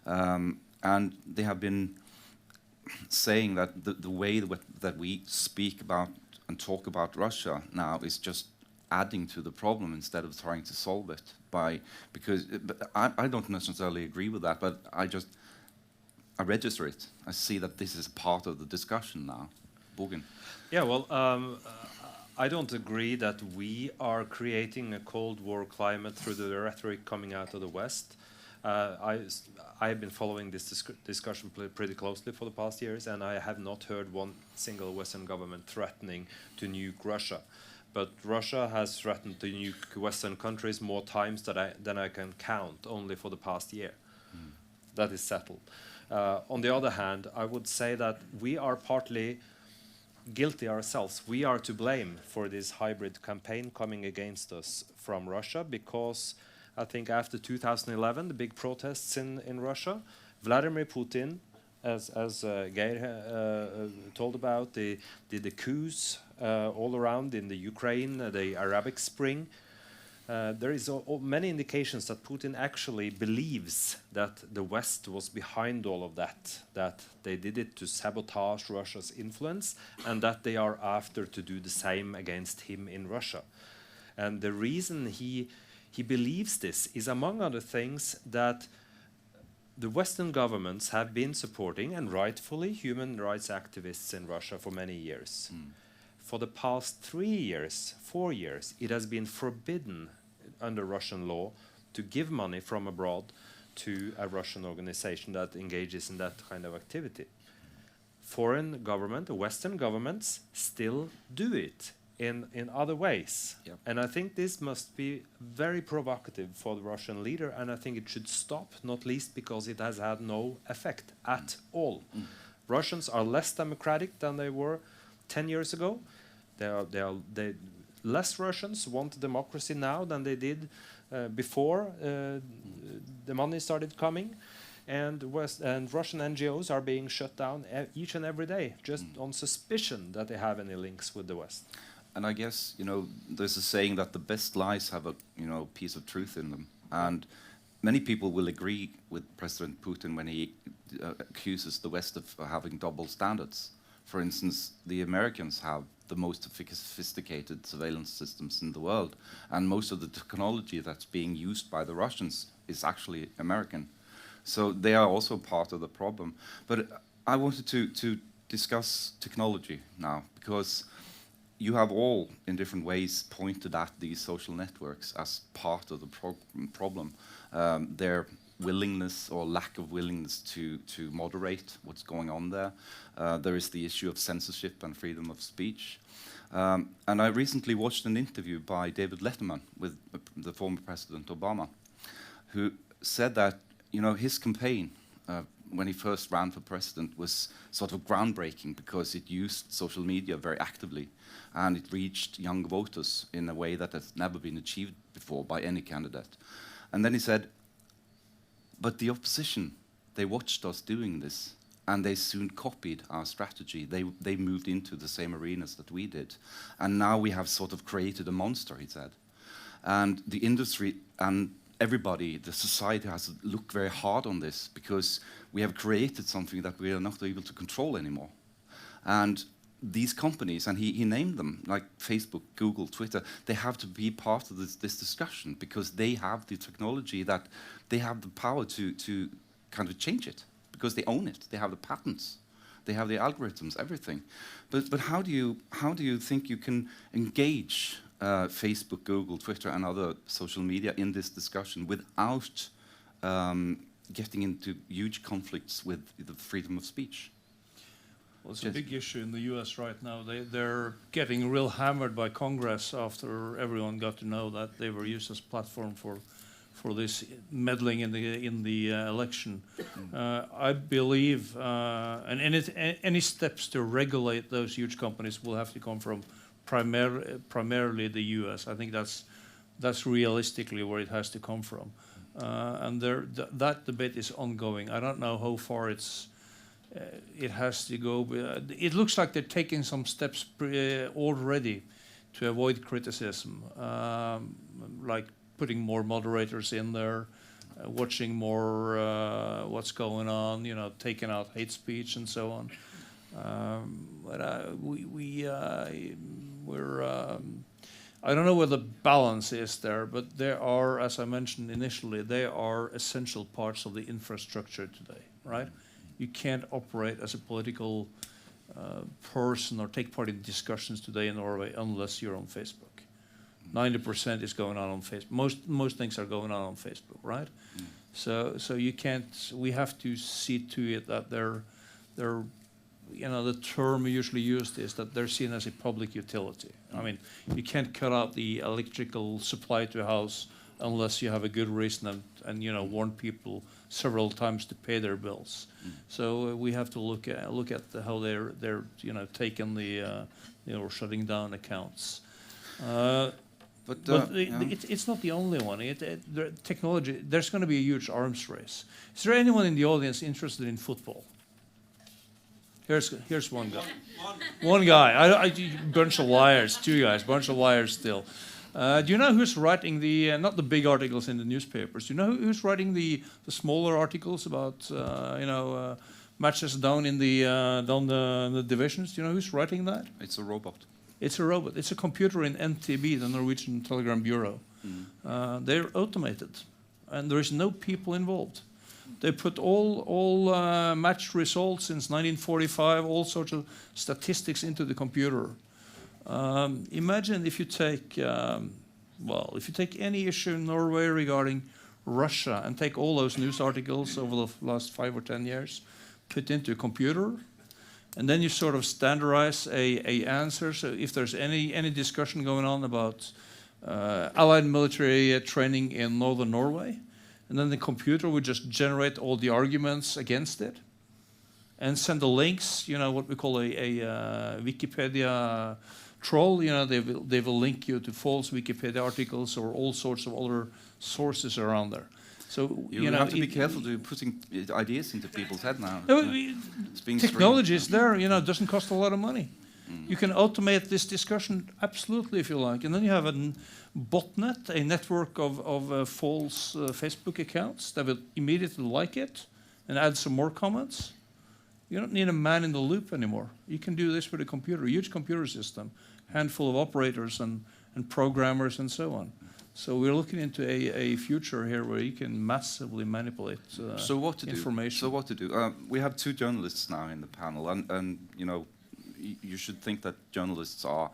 And they have been saying that the way that we speak about and talk about Russia now is just adding to the problem instead of trying to solve it. Because I don't necessarily agree with that, but I register it. I see that this is part of the discussion now. Bogen. Yeah, well, I don't agree that we are creating a Cold War climate through the rhetoric coming out of the West. I've been following this discussion pretty closely for the past years, and I have not heard one single Western government threatening to nuke Russia. But Russia has threatened to nuke Western countries more times than I can count, only for the past year. That is settled. On the other hand, I would say that we are partly guilty ourselves. We are to blame for this hybrid campaign coming against us from Russia, because I think after 2011, the big protests in Russia, Vladimir Putin, as Geir told about, the coups all around in the Ukraine, the Arabic Spring, there is many indications that Putin actually believes that the West was behind all of that they did it to sabotage Russia's influence, and that they are after to do the same against him in Russia. And the reason he believes this is, among other things, that the Western governments have been supporting, and rightfully, human rights activists in Russia for many years. For the past 4 years, it has been forbidden under Russian law to give money from abroad to a Russian organization that engages in that kind of activity. Foreign government, Western governments, still do it in other ways. Yep. And I think this must be very provocative for the Russian leader, and I think it should stop, not least because it has had no effect at all. Russians are less democratic than they were 10 years ago. Less Russians want democracy now than they did before the money started coming, and Russian NGOs are being shut down each and every day just on suspicion that they have any links with the West. And I guess, there's a saying that the best lies have a, piece of truth in them. And many people will agree with President Putin when he accuses the West of having double standards. For instance, the Americans have the most sophisticated surveillance systems in the world, and most of the technology that's being used by the Russians is actually American. So they are also part of the problem. But I wanted to discuss technology now, because you have all, in different ways, pointed at these social networks as part of the problem. Their willingness or lack of willingness to moderate what's going on there. There is the issue of censorship and freedom of speech. And I recently watched an interview by David Letterman with the former President Obama, who said that his campaign when he first ran for president was sort of groundbreaking because it used social media very actively, and it reached young voters in a way that has never been achieved before by any candidate. And then he said, but the opposition, they watched us doing this, and they soon copied our strategy. They moved into the same arenas that we did. And now we have sort of created a monster, he said. And the industry and everybody, the society has to look very hard on this, because we have created something that we are not able to control anymore. And these companies, and he named them, like Facebook, Google, Twitter, they have to be part of this discussion, because they have the technology, that they have the power to kind of change it, because they own it. They have the patents, they have the algorithms, everything. But how do you think you can engage Facebook, Google, Twitter, and other social media in this discussion without getting into huge conflicts with the freedom of speech? Well, it's a big issue in the U.S. right now. They're getting real hammered by Congress after everyone got to know that they were used as platform for this meddling in the election. I believe, and any steps to regulate those huge companies will have to come from primarily the U.S. I think that's realistically where it has to come from, and that debate is ongoing. I don't know how far it has to go. It looks like they're taking some steps already to avoid criticism, like putting more moderators in there, watching more what's going on, taking out hate speech and so on. But I don't know where the balance is there, but there are, as I mentioned initially, they are essential parts of the infrastructure today, right? You can't operate as a political person or take part in discussions today in Norway unless you're on Facebook. 90% is going on Facebook. Most things are going on Facebook, right? So you can't. We have to see to it that they're the term usually used is that they're seen as a public utility. I mean, you can't cut out the electrical supply to a house unless you have a good reason and warn people several times to pay their bills. So we have to look at how they're taking the shutting down accounts. But it's not the only one. The technology. There's going to be a huge arms race. Is there anyone in the audience interested in football? Here's one guy. One guy. Bunch of liars. Two guys. Bunch of liars still. Do you know who's writing not the big articles in the newspapers? Do you know who's writing the smaller articles about matches down in the divisions? Do you know who's writing that? It's a robot. It's a robot. It's a computer in NTB, the Norwegian Telegram Bureau. They're automated, and there is no people involved. They put all match results since 1945, all sorts of statistics into the computer. Imagine if you take, any issue in Norway regarding Russia and take all those news articles over the last 5 or 10 years, put into a computer, and then you sort of standardize a answer. So if there's any discussion going on about Allied military training in northern Norway, and then the computer would just generate all the arguments against it and send the links, what we call a Wikipedia troll. They will link you to false Wikipedia articles or all sorts of other sources around there. So you have to be careful to putting ideas into people's head now. Technology is there. It doesn't cost a lot of money. You can automate this discussion absolutely if you like, and then you have a botnet, a network of false Facebook accounts that will immediately like it and add some more comments. You don't need a man in the loop anymore. You can do this with a computer, a huge computer system, handful of operators and programmers and so on. So we're looking into a future here where you can massively manipulate information. So what to do? We have two journalists now in the panel, and you should think that journalists are,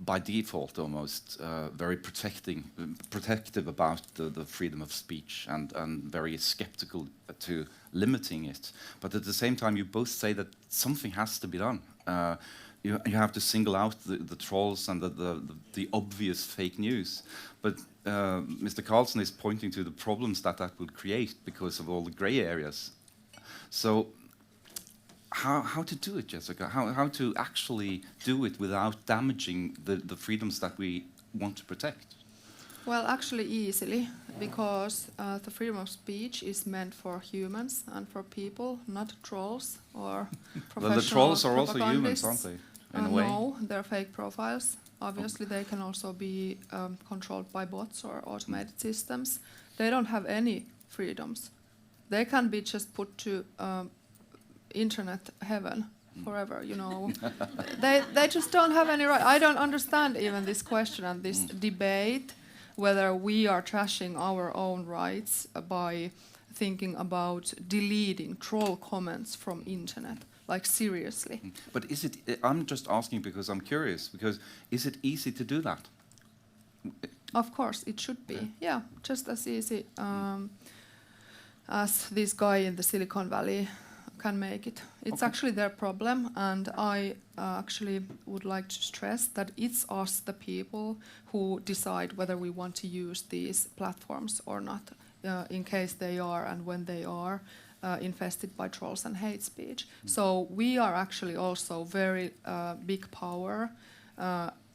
by default, almost very protective about the freedom of speech and very skeptical to limiting it. But at the same time, you both say that something has to be done. You have to single out the trolls and the obvious fake news. But Mr. Carlson is pointing to the problems that would create because of all the gray areas. So how to do it, Jessica? How to actually do it without damaging the freedoms that we want to protect? Well, actually easily, because the freedom of speech is meant for humans and for people, not trolls or professional Well, the trolls are also humans, aren't they? In a way. No, they're fake profiles. Obviously, they can also be controlled by bots or automated systems. They don't have any freedoms. They can be just put to internet heaven forever, They just don't have any right. I don't understand even this question and this debate whether we are trashing our own rights by thinking about deleting troll comments from internet. Like, seriously. But is it, I'm just asking because I'm curious, because is it easy to do that? Of course, it should be. Yeah, just as easy as this guy in the Silicon Valley can make it. It's Okay. actually their problem, and I actually would like to stress that it's us, the people, who decide whether we want to use these platforms or not, in case they are and when they are infested by trolls and hate speech. So we are actually also very big power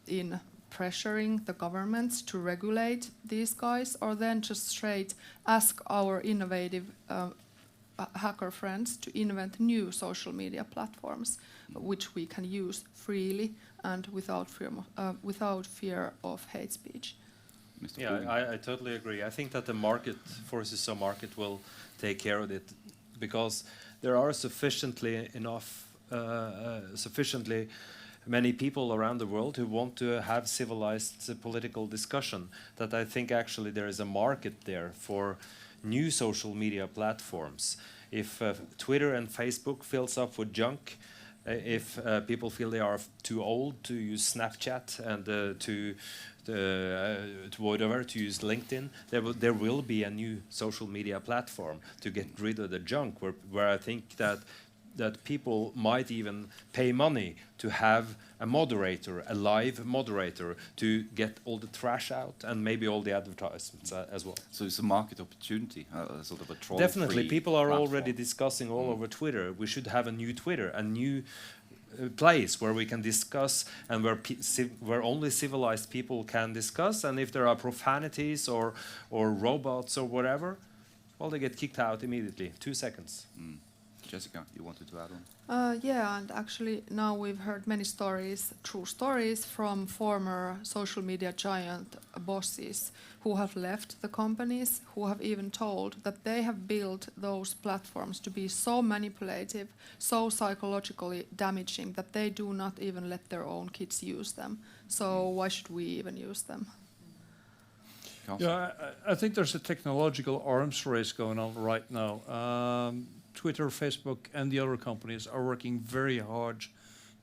in pressuring the governments to regulate these guys, or then just straight ask our innovative hacker friends to invent new social media platforms which we can use freely and without fear of hate speech. Mr. Yeah, Bogen. I totally agree. I think that the market forces of market will take care of it, because there are sufficiently many people around the world who want to have civilized political discussion, that I think actually there is a market there for new social media platforms. If Twitter and Facebook fills up with junk, if people feel they are too old to use Snapchat and to whatever, to use LinkedIn, there will be a new social media platform to get rid of the junk, where I think that people might even pay money to have a moderator, a live moderator, to get all the trash out and maybe all the advertisements as well. So it's a market opportunity, sort of a troll. Definitely, people are already discussing all over Twitter. We should have a new Twitter, a new place where we can discuss, and where only civilized people can discuss. And if there are profanities or robots or whatever, well, they get kicked out immediately. 2 seconds. Jessica, you wanted to add on? Yeah, and actually now we've heard many stories, true stories, from former social media giant bosses who have left the companies, who have even told that they have built those platforms to be so manipulative, so psychologically damaging, that they do not even let their own kids use them. So why should we even use them? Yeah, I think there's a technological arms race going on right now. Twitter, Facebook, and the other companies are working very hard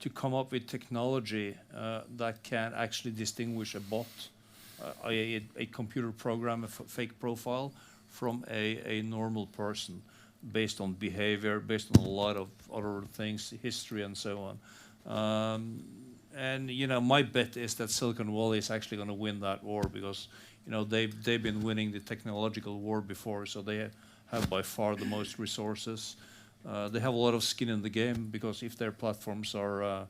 to come up with technology that can actually distinguish a bot, a computer program, a fake profile, from a normal person, based on behavior, based on a lot of other things, history, and so on. And you know, my bet is that Silicon Valley is actually going to win that war, because you know they've been winning the technological war before, so they have by far the most resources. They have a lot of skin in the game, because if their platforms are,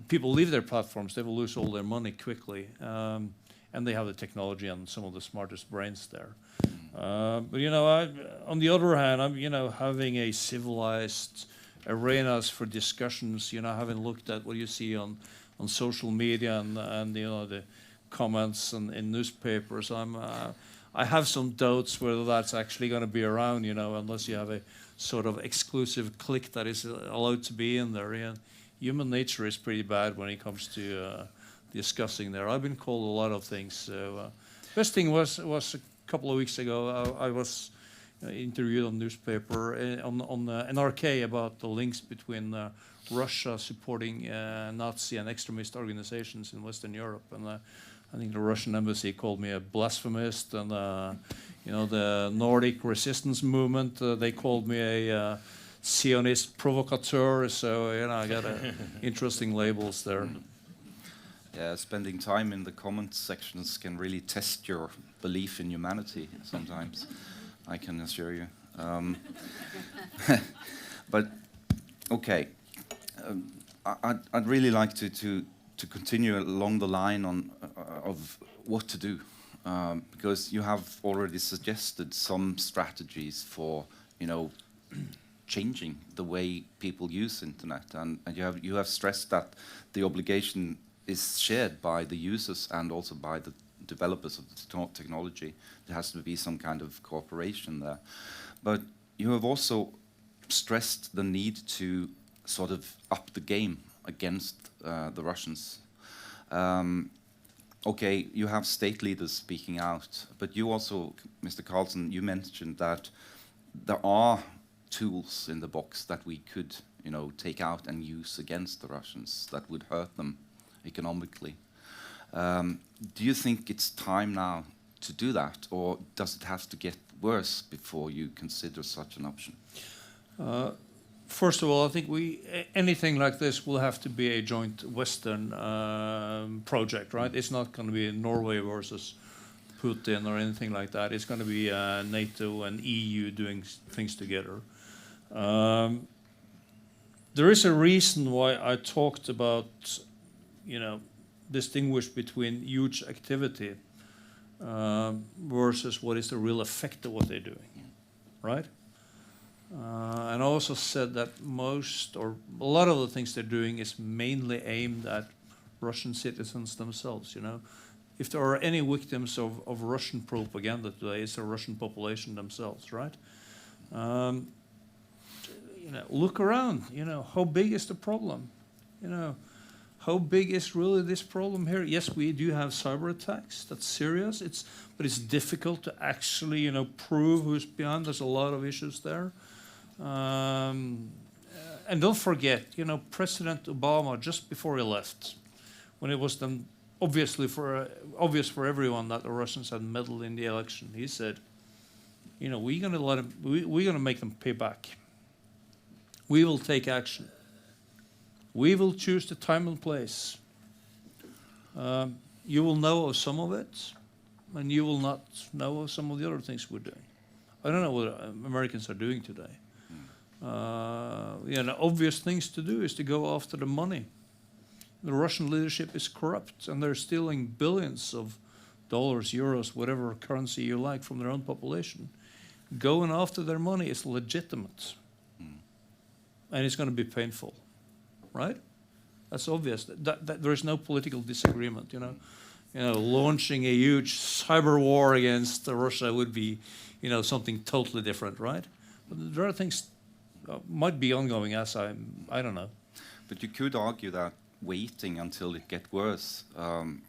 people leave their platforms, they will lose all their money quickly. And they have the technology and some of the smartest brains there. But you know, on the other hand, I'm having a civilized arenas for discussions. You know, having looked at what you see on social media and you know the comments in newspapers, I have some doubts whether that's actually going to be around, you know, unless you have a sort of exclusive clique that is allowed to be in there. Yeah. Human nature is pretty bad when it comes to discussing there. I've been called a lot of things. So, best thing was a couple of weeks ago, I was interviewed on newspaper on NRK about the links between Russia supporting Nazi and extremist organizations in Western Europe, and I think the Russian embassy called me a blasphemist, and you know, the Nordic resistance movement, they called me a Zionist provocateur. So you know, I got interesting labels there. Yeah, spending time in the comments sections can really test your belief in humanity sometimes, I can assure you. But okay, I'd really like to continue along the line of what to do, because you have already suggested some strategies for, you know, changing the way people use internet, and you have stressed that the obligation is shared by the users and also by the developers of the technology. There has to be some kind of cooperation there, but you have also stressed the need to sort of up the game against the Russians. Okay, you have state leaders speaking out, but you also, Mr. Carlson, you mentioned that there are tools in the box that we could, you know, take out and use against the Russians that would hurt them economically. Do you think it's time now to do that, or does it have to get worse before you consider such an option? First of all, I think anything like this will have to be a joint Western project, right? It's not going to be Norway versus Putin or anything like that. It's going to be NATO and EU doing things together. There is a reason why I talked about, distinguish between huge activity versus what is the real effect of what they're doing, right? And I also said that a lot of the things they're doing is mainly aimed at Russian citizens themselves, If there are any victims of Russian propaganda today, it's the Russian population themselves, right? Look around, how big is the problem? How big is really this problem here? Yes, we do have cyber attacks. That's serious. But it's difficult to actually, prove who's behind. There's a lot of issues there. And don't forget, President Obama, just before he left, when it was then obvious for everyone that the Russians had meddled in the election, he said, we're going to make them pay back. We will take action. We will choose the time and place. You will know of some of it, and you will not know of some of the other things we're doing. I don't know what Americans are doing today. Obvious things to do is to go after the money. The Russian leadership is corrupt, and they're stealing billions of dollars, euros, whatever currency you like from their own population. Going after their money is legitimate, and it's going to be painful, right? That's obvious. That there is no political disagreement. Launching a huge cyber war against Russia would be, something totally different, right? But there are things might be ongoing as I don't know. But you could argue that waiting until it gets worse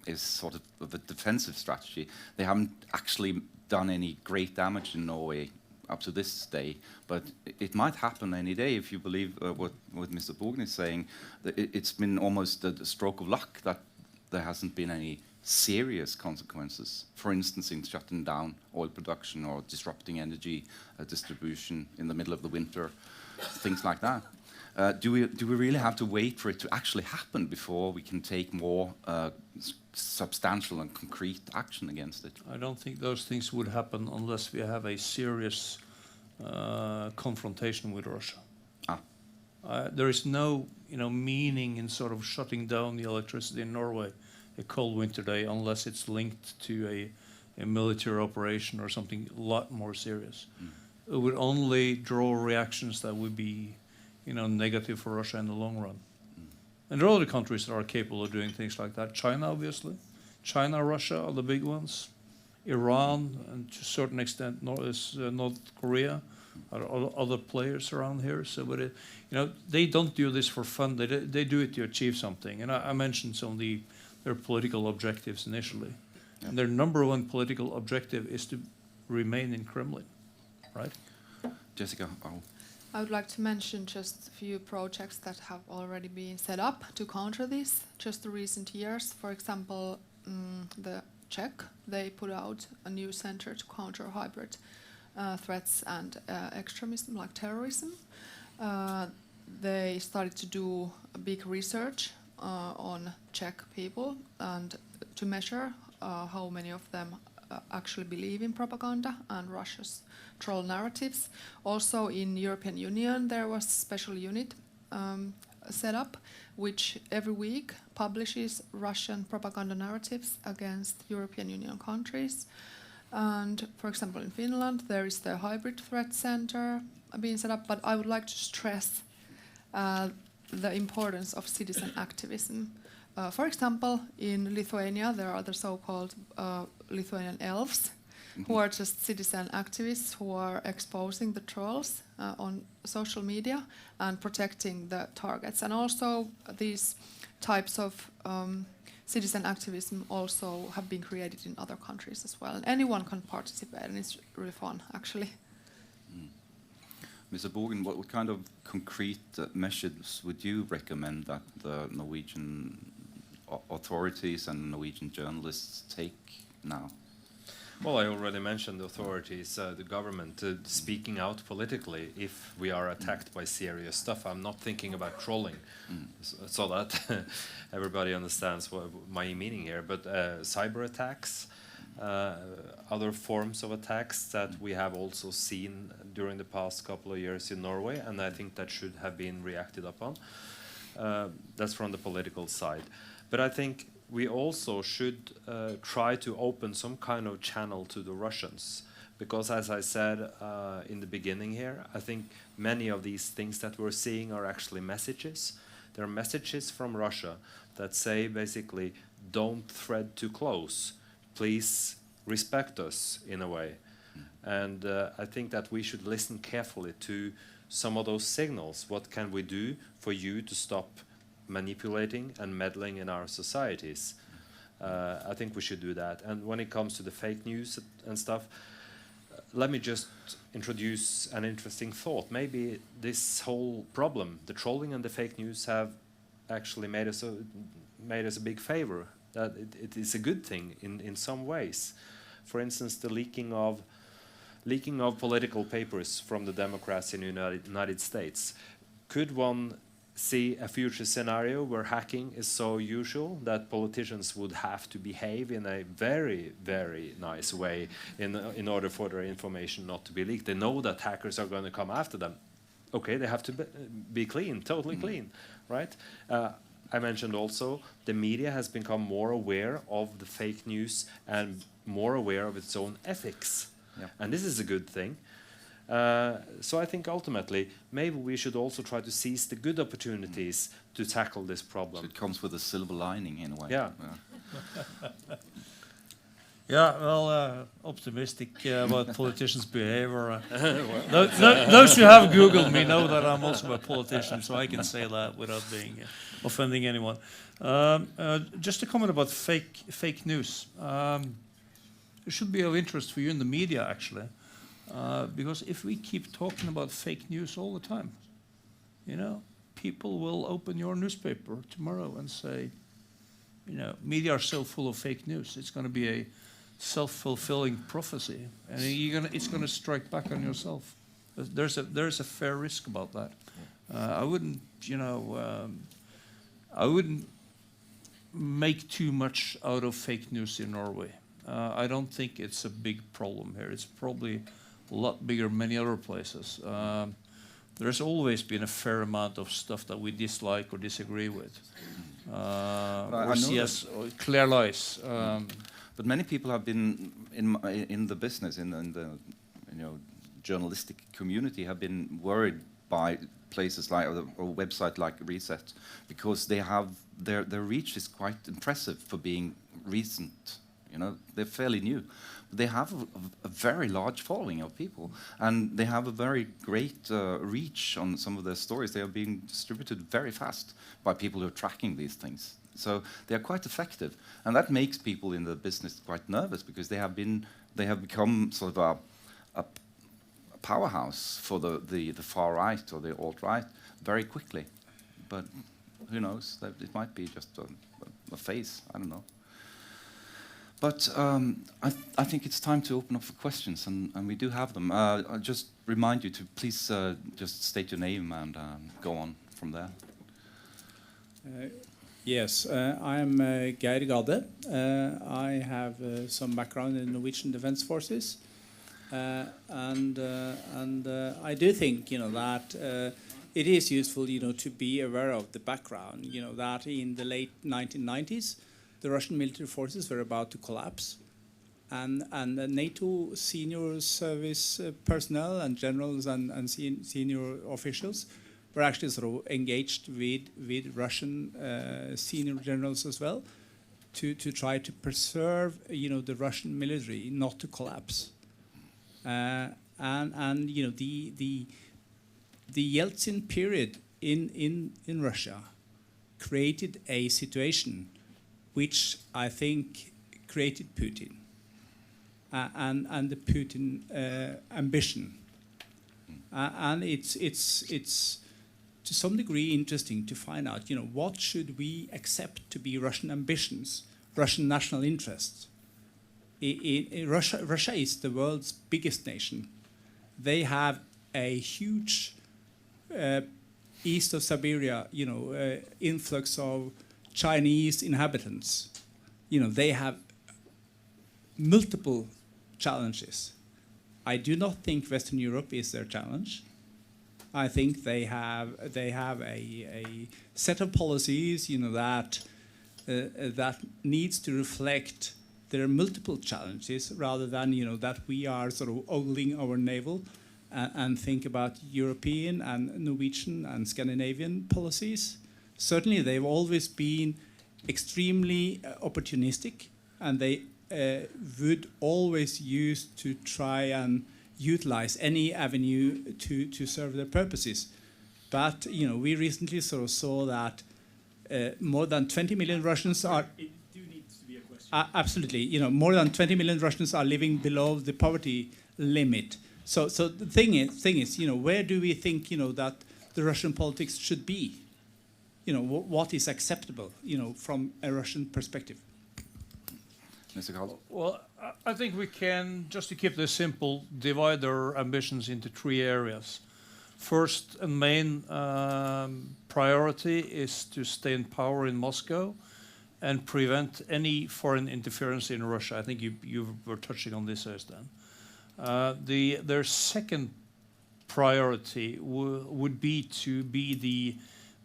is sort of a defensive strategy. They haven't actually done any great damage in Norway up to this day, but it might happen any day if you believe what Mr. Bogen is saying. It's been almost a stroke of luck that there hasn't been any serious consequences. For instance, in shutting down oil production or disrupting energy distribution in the middle of the winter, things like that. Do we really have to wait for it to actually happen before we can take more substantial and concrete action against it? I don't think those things would happen unless we have a serious confrontation with Russia. There is no meaning in sort of shutting down the electricity in Norway a cold winter day unless it's linked to a military operation or something a lot more serious. It would only draw reactions that would be negative for Russia in the long run. And there are other countries that are capable of doing things like that. China, obviously. China, Russia are the big ones. Iran, and to a certain extent, North Korea, are other players around here. So, but they don't do this for fun. They do it to achieve something. And I mentioned some of their political objectives initially. Yeah. And their number one political objective is to remain in Kremlin, right? Jessica. I would like to mention just a few projects that have already been set up to counter this, just the recent years. For example, the Czech, they put out a new center to counter hybrid threats and extremism, like terrorism. They started to do a big research on Czech people and to measure how many of them actually believe in propaganda and Russia's troll narratives. Also in European Union there was a special unit set up which every week publishes Russian propaganda narratives against European Union countries. And for example in Finland there is the hybrid threat center being set up, but I would like to stress the importance of citizen activism. For example, in Lithuania, there are the so-called Lithuanian elves, who are just citizen activists who are exposing the trolls on social media and protecting the targets. And also these types of citizen activism also have been created in other countries as well. And anyone can participate, and it's really fun, actually. Mr. Bogen, what kind of concrete measures would you recommend that the Norwegian authorities and Norwegian journalists take now? Well, I already mentioned the authorities, the government, speaking out politically if we are attacked by serious stuff. I'm not thinking about trolling, so that everybody understands what my meaning here. But cyber attacks, other forms of attacks that we have also seen during the past couple of years in Norway, and I think that should have been reacted upon. That's from the political side. But I think we also should try to open some kind of channel to the Russians. Because as I said in the beginning here, I think many of these things that we're seeing are actually messages. There are messages from Russia that say basically, don't thread too close. Please respect us in a way. And I think that we should listen carefully to some of those signals. What can we do for you to stop manipulating and meddling in our societies? I think we should do that. And when it comes to the fake news and stuff, let me just introduce an interesting thought. Maybe this whole problem, the trolling and the fake news, have actually made us a big favor. That it is a good thing in some ways. For instance, the leaking of political papers from the Democrats in the United States. Could one see a future scenario where hacking is so usual that politicians would have to behave in a very, very nice way in order for their information not to be leaked? They know that hackers are going to come after them. Okay, they have to be clean, totally clean, right? I mentioned also the media has become more aware of the fake news and more aware of its own ethics. Yeah. And this is a good thing. So I think ultimately, maybe we should also try to seize the good opportunities to tackle this problem. So it comes with a silver lining in a way. Yeah. Yeah, well, optimistic about politicians' behavior. Those who have Googled me know that I'm also a politician, so I can say that without being offending anyone. Just a comment about fake news. It should be of interest for you in the media, actually, because if we keep talking about fake news all the time, you know, people will open your newspaper tomorrow and say, you know, media are so full of fake news. It's going to be a self-fulfilling prophecy, and it's going to strike back on yourself. There's a fair risk about that. I wouldn't, I wouldn't make too much out of fake news in Norway. I don't think it's a big problem here. It's probably a lot bigger in many other places. There's always been a fair amount of stuff that we dislike or disagree with, or see as clear lies. But many people have been in the business, in the journalistic community, have been worried by places like or a website like Reset, because they have their reach is quite impressive for being recent. You know, they're fairly new. They have a very large following of people, and they have a very great reach on some of their stories. They are being distributed very fast by people who are tracking these things. So they are quite effective, and that makes people in the business quite nervous, because they have become sort of a powerhouse for the far right or the alt right very quickly. But who knows? It might be just a phase. I don't know. But I think it's time to open up for questions, and we do have them. I'll just remind you to please just state your name and go on from there. Yes, I'm Geir Gade. I have some background in Norwegian Defense Forces, and I do think that it is useful to be aware of the background. That in the late 1990s, the Russian military forces were about to collapse, and the NATO senior service personnel and generals and senior officials were actually sort of engaged with Russian senior generals as well to try to preserve the Russian military not to collapse. And the Yeltsin period in Russia created a situation which I think created Putin and the Putin ambition, and it's to some degree interesting to find out what should we accept to be Russian ambitions, Russian national interests, Russia is the world's biggest nation. They have a huge east of Siberia, influx of Chinese inhabitants. They have multiple challenges. I do not think Western Europe is their challenge. I think they have a set of policies, that needs to reflect their multiple challenges rather than that we are sort of ogling our navel and think about European and Norwegian and Scandinavian policies. Certainly, they've always been extremely opportunistic, and they would always use to try and utilize any avenue to serve their purposes. But we recently sort of saw that more than 20 million Russians are. It do needs to be a question. Absolutely, more than 20 million Russians are living below the poverty limit. So the thing is, where do we think that the Russian politics should be? What is acceptable, from a Russian perspective? Mr. Carl? Well, I think we can, just to keep this simple, divide our ambitions into three areas. First and main priority is to stay in power in Moscow and prevent any foreign interference in Russia. I think you were touching on this, Øystein. Their second priority would be to be the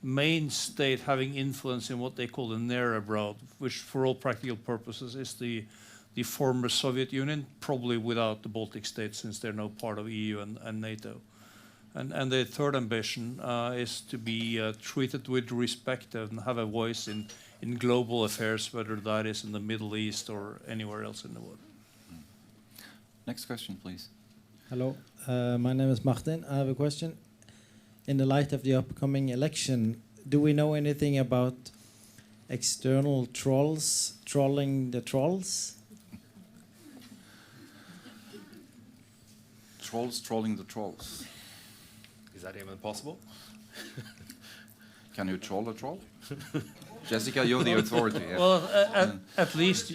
main state having influence in what they call the near abroad, which for all practical purposes is the former Soviet Union, probably without the Baltic states since they're now part of EU and NATO. And the third ambition is to be treated with respect and have a voice in global affairs, whether that is in the Middle East or anywhere else in the world. Next question, please. Hello, my name is Martin. I have a question. In the light of the upcoming election, do we know anything about external trolls trolling the trolls? Trolls trolling the trolls. Is that even possible? Can you troll a troll? Jessica, you're the authority. Yeah. Well, at least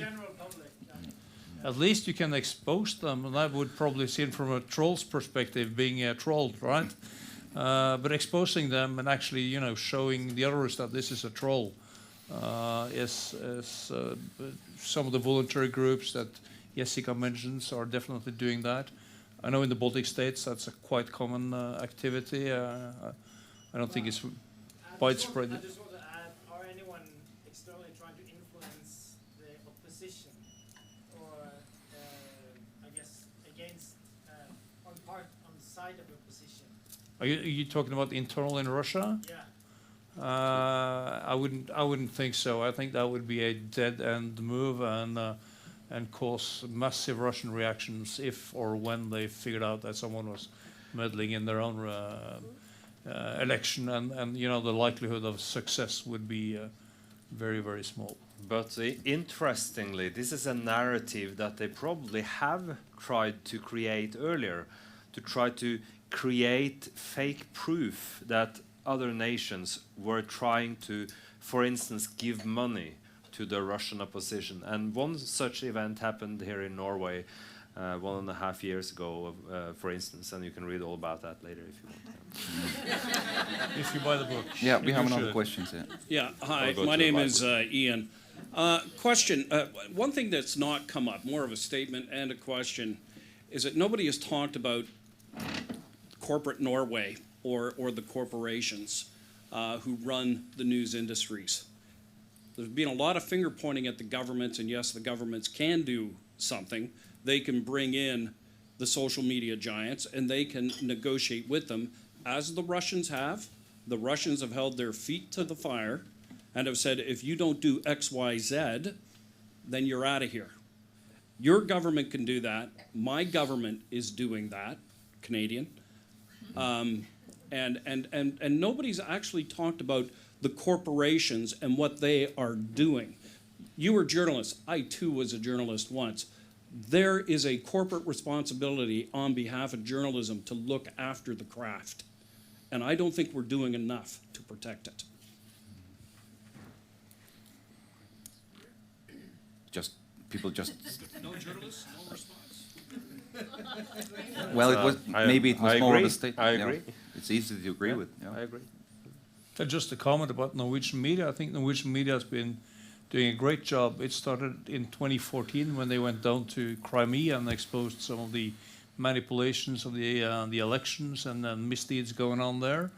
you can expose them, and that would probably seen from a troll's perspective, being trolled, right? But exposing them and actually, showing the others that this is a troll is some of the voluntary groups that Jessica mentions are definitely doing that. I know in the Baltic states that's a quite common activity. I don't think it's widespread. I just want to add, are anyone externally trying to influence the opposition or, I guess, against, on the side of opposition? Are you talking about internal in Russia? Yeah. I wouldn't think so. I think that would be a dead end move and cause massive Russian reactions if or when they figured out that someone was meddling in their own election, and the likelihood of success would be very, very small. But interestingly, this is a narrative that they probably have tried to create earlier, to try to create fake proof that other nations were trying to, for instance, give money to the Russian opposition. And one such event happened here in Norway 1.5 years ago, for instance, and you can read all about that later if you want. If you buy the book. Yeah, we have another question here. Yeah, hi, my name is Ian. Question, one thing that's not come up, more of a statement and a question, is that nobody has talked about corporate Norway or the corporations who run the news industries. There's been a lot of finger pointing at the governments, and yes, the governments can do something. They can bring in the social media giants and they can negotiate with them, as the Russians have. The Russians have held their feet to the fire and have said, if you don't do X, Y, Z, then you're out of here. Your government can do that. My government is doing that, Canadian. And nobody's actually talked about the corporations and what they are doing. You were journalists. I too was a journalist once. There is a corporate responsibility on behalf of journalism to look after the craft. And I don't think we're doing enough to protect it. Just people just. No journalists, no response. Well, it was maybe it was I more of agree. a statement. I yeah. agree. It's easy to agree with. Yeah. I agree. Just a comment about Norwegian media. I think Norwegian media has been doing a great job. It started in 2014 when they went down to Crimea and exposed some of the manipulations of the elections and misdeeds going on there.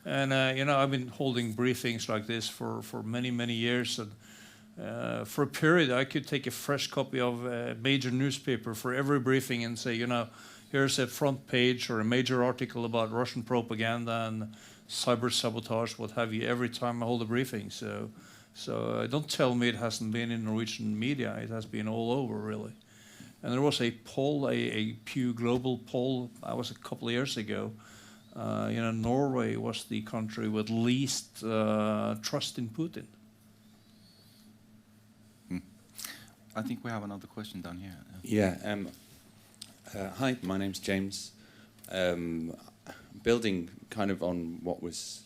And you know, I've been holding briefings like this for many years. And for a period, I could take a fresh copy of a major newspaper for every briefing and say, you know, here's a front page or a major article about Russian propaganda and cyber sabotage, what have you, every time I hold a briefing. So don't tell me it hasn't been in Norwegian media. It has been all over, really. And there was a poll, a Pew Global poll, that was a couple of years ago. You know, Norway was the country with least trust in Putin. I think we have another question down here. Yeah. Hi, my name's James. Building kind of on what was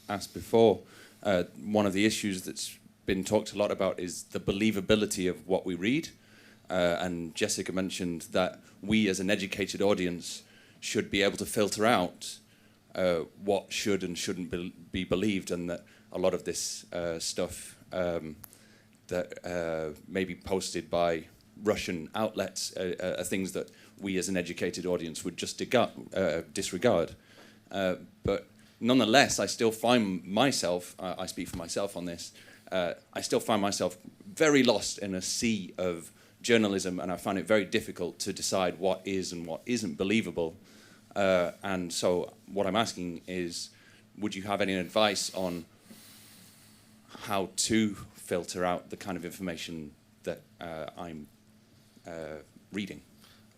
asked before, one of the issues that's been talked a lot about is the believability of what we read. And Jessica mentioned that we as an educated audience should be able to filter out what should and shouldn't be believed, and that a lot of this stuff that may be posted by Russian outlets are things that we as an educated audience would just disregard. But nonetheless, I still find myself, I speak for myself on this, I still find myself very lost in a sea of journalism, and I find it very difficult to decide what is and what isn't believable. And so what I'm asking is, would you have any advice on how to filter out the kind of information that I'm reading?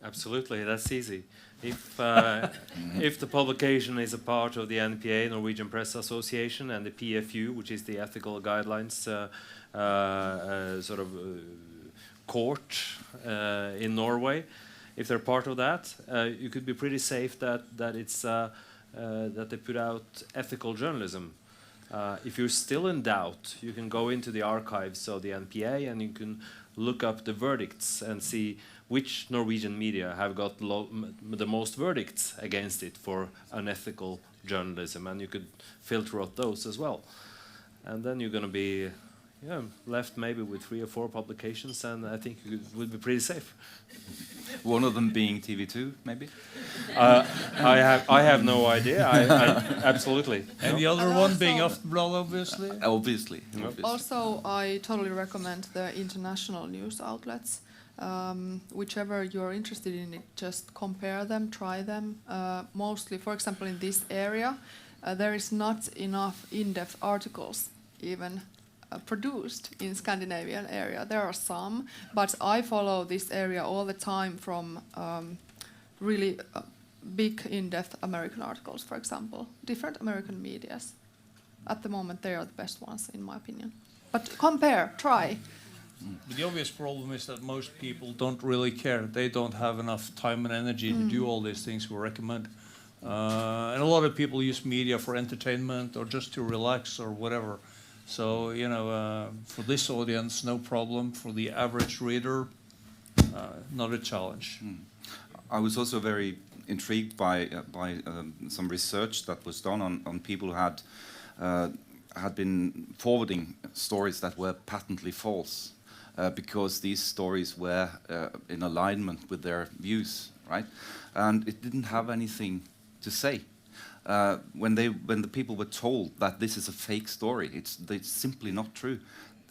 Absolutely, that's easy. If the publication is a part of the NPA, Norwegian Press Association, and the PFU, which is the ethical guidelines court in Norway, if they're part of that, you could be pretty safe that it's that they put out ethical journalism. If you're still in doubt, you can go into the archives of the NPA and you can look up the verdicts and see which Norwegian media have got the most verdicts against it for unethical journalism, and you could filter out those as well. And then you're going to be left maybe with 3 or 4 publications, and I think you would be pretty safe. One of them being TV2, maybe? I have no idea. Absolutely. And the other one being Aftenblad, obviously? Obviously. Also, I totally recommend the international news outlets. Whichever you're interested in, just compare them, try them. Mostly, for example, in this area, there is not enough in-depth articles even produced in Scandinavian area. There are some, but I follow this area all the time from really big in-depth American articles, for example. Different American medias. At the moment, they are the best ones, in my opinion. But compare, try. But the obvious problem is that most people don't really care. They don't have enough time and energy to do all these things we recommend. And a lot of people use media for entertainment or just to relax or whatever. So, you know, for this audience, no problem. For the average reader, not a challenge. I was also very intrigued by some research that was done on people who had been forwarding stories that were patently false. Because these stories were in alignment with their views, right? And it didn't have anything to say. When the people were told that this is a fake story, it's simply not true.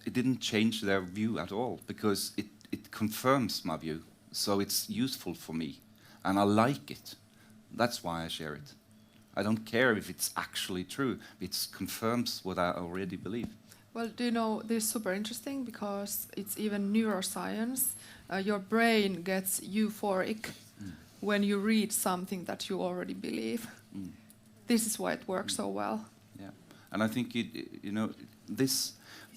It didn't change their view at all, because it confirms my view. So it's useful for me, and I like it. That's why I share it. I don't care if it's actually true. It confirms what I already believe. Well, do you know, this is super interesting because it's even neuroscience. Your brain gets euphoric when you read something that you already believe. This is why it works so well. Yeah, and I think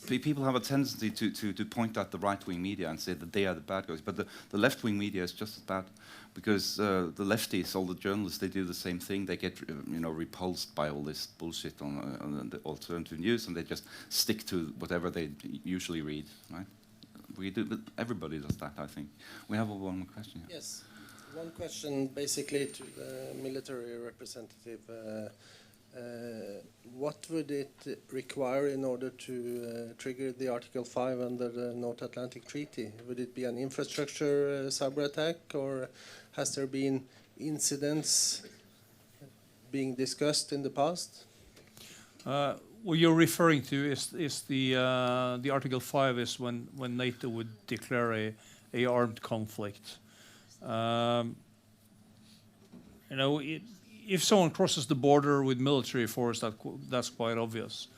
people have a tendency to point at the right-wing media and say that they are the bad guys, but the left-wing media is just as bad, because the lefties, all the journalists, they do the same thing. They get repulsed by all this bullshit on the alternative news, and they just stick to whatever they usually read, right? we do, but everybody does that, I think. We have one more question. Yeah. Yes, one question basically to the military representative. What would it require in order to trigger the Article 5 under the North Atlantic Treaty? Would it be an infrastructure cyber attack, or has there been incidents being discussed in the past? What you're referring to is the Article 5 is when NATO would declare a armed conflict. You know, if someone crosses the border with military force, that's quite obvious.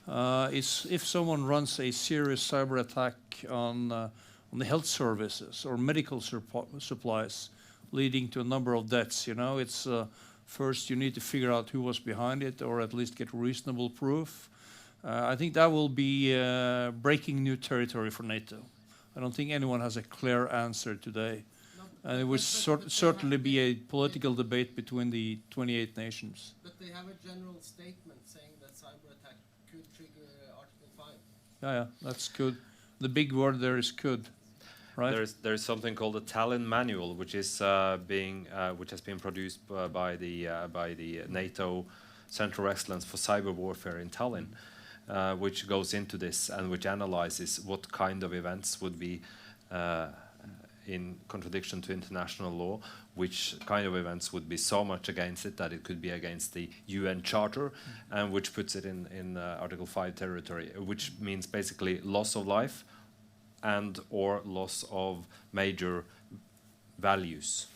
If someone runs a serious cyber attack on the health services or medical supplies, leading to a number of deaths, you know, it's first you need to figure out who was behind it, or at least get reasonable proof. I think that will be breaking new territory for NATO. I don't think anyone has a clear answer today. And it would certainly be a political debate between the 28 nations. But they have a general statement saying that cyber attack could trigger Article 5. Yeah, that's good. The big word there is could, right? There's something called the Tallinn Manual, which is which has been produced by the NATO Center of Excellence for Cyber Warfare in Tallinn, which goes into this and which analyzes what kind of events would be in contradiction to international law, which kind of events would be so much against it that it could be against the UN Charter, and which puts it in Article 5 territory, which means basically loss of life and or loss of major values.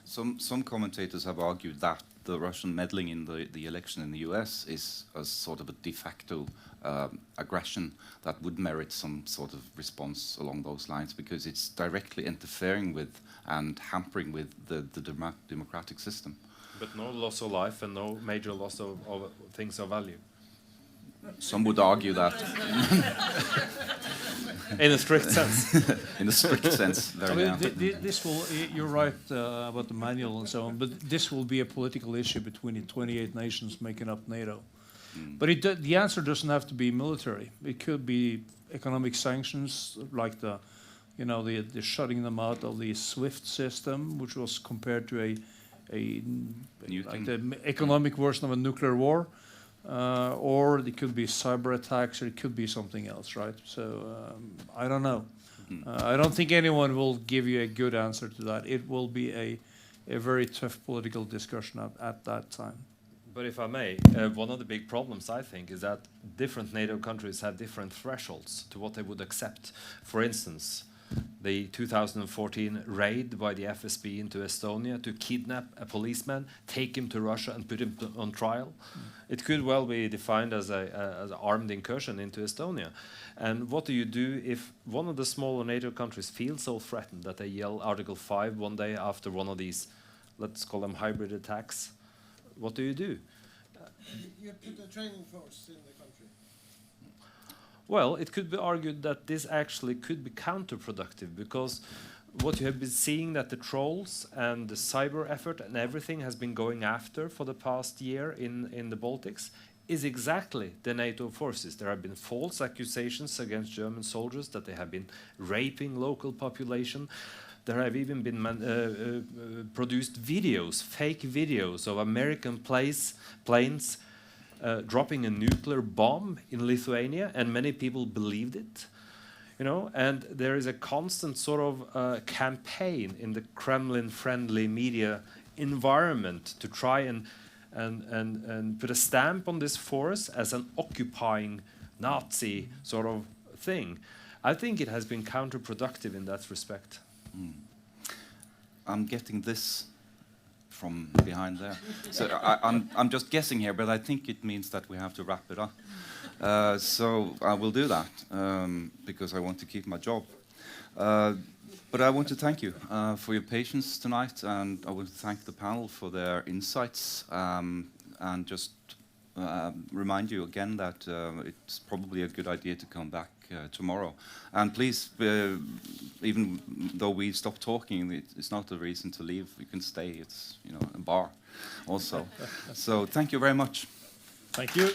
Some commentators have argued that the Russian meddling in the election in the US is a sort of a de facto aggression that would merit some sort of response along those lines, because it's directly interfering with and hampering with the democratic system. But no loss of life and no major loss of things of value. Some would argue that. In a strict sense. In a strict sense. This will, you're right about the manual and so on, but this will be a political issue between the 28 nations making up NATO. But the answer doesn't have to be military. It could be economic sanctions, like the shutting them out of the SWIFT system, which was compared to like the economic version of a nuclear war. Or it could be cyber attacks, or it could be something else, right? So I don't know. I don't think anyone will give you a good answer to that. It will be a very tough political discussion at that time. But if I may, one of the big problems, I think, is that different NATO countries have different thresholds to what they would accept. For instance, the 2014 raid by the FSB into Estonia to kidnap a policeman, take him to Russia and put him on trial. It could well be defined as an armed incursion into Estonia. And what do you do if one of the smaller NATO countries feels so threatened that they yell Article 5 one day after one of these, let's call them hybrid attacks? What do? You put a training force in the country. Well, it could be argued that this actually could be counterproductive, because what you have been seeing that the trolls and the cyber effort and everything has been going after for the past year in the Baltics is exactly the NATO forces. There have been false accusations against German soldiers that they have been raping local population. There have even been produced videos, fake videos of American planes dropping a nuclear bomb in Lithuania, and many people believed it. You know, and there is a constant sort of campaign in the Kremlin-friendly media environment to try and put a stamp on this force as an occupying Nazi sort of thing. I think it has been counterproductive in that respect. I'm getting this from behind there. So I'm just guessing here, but I think it means that we have to wrap it up. So I will do that because I want to keep my job. But I want to thank you for your patience tonight, and I want to thank the panel for their insights, and just remind you again that it's probably a good idea to come back tomorrow. And please, even though we stop talking, it's not a reason to leave. You can stay. It's a bar also. So thank you very much. Thank you.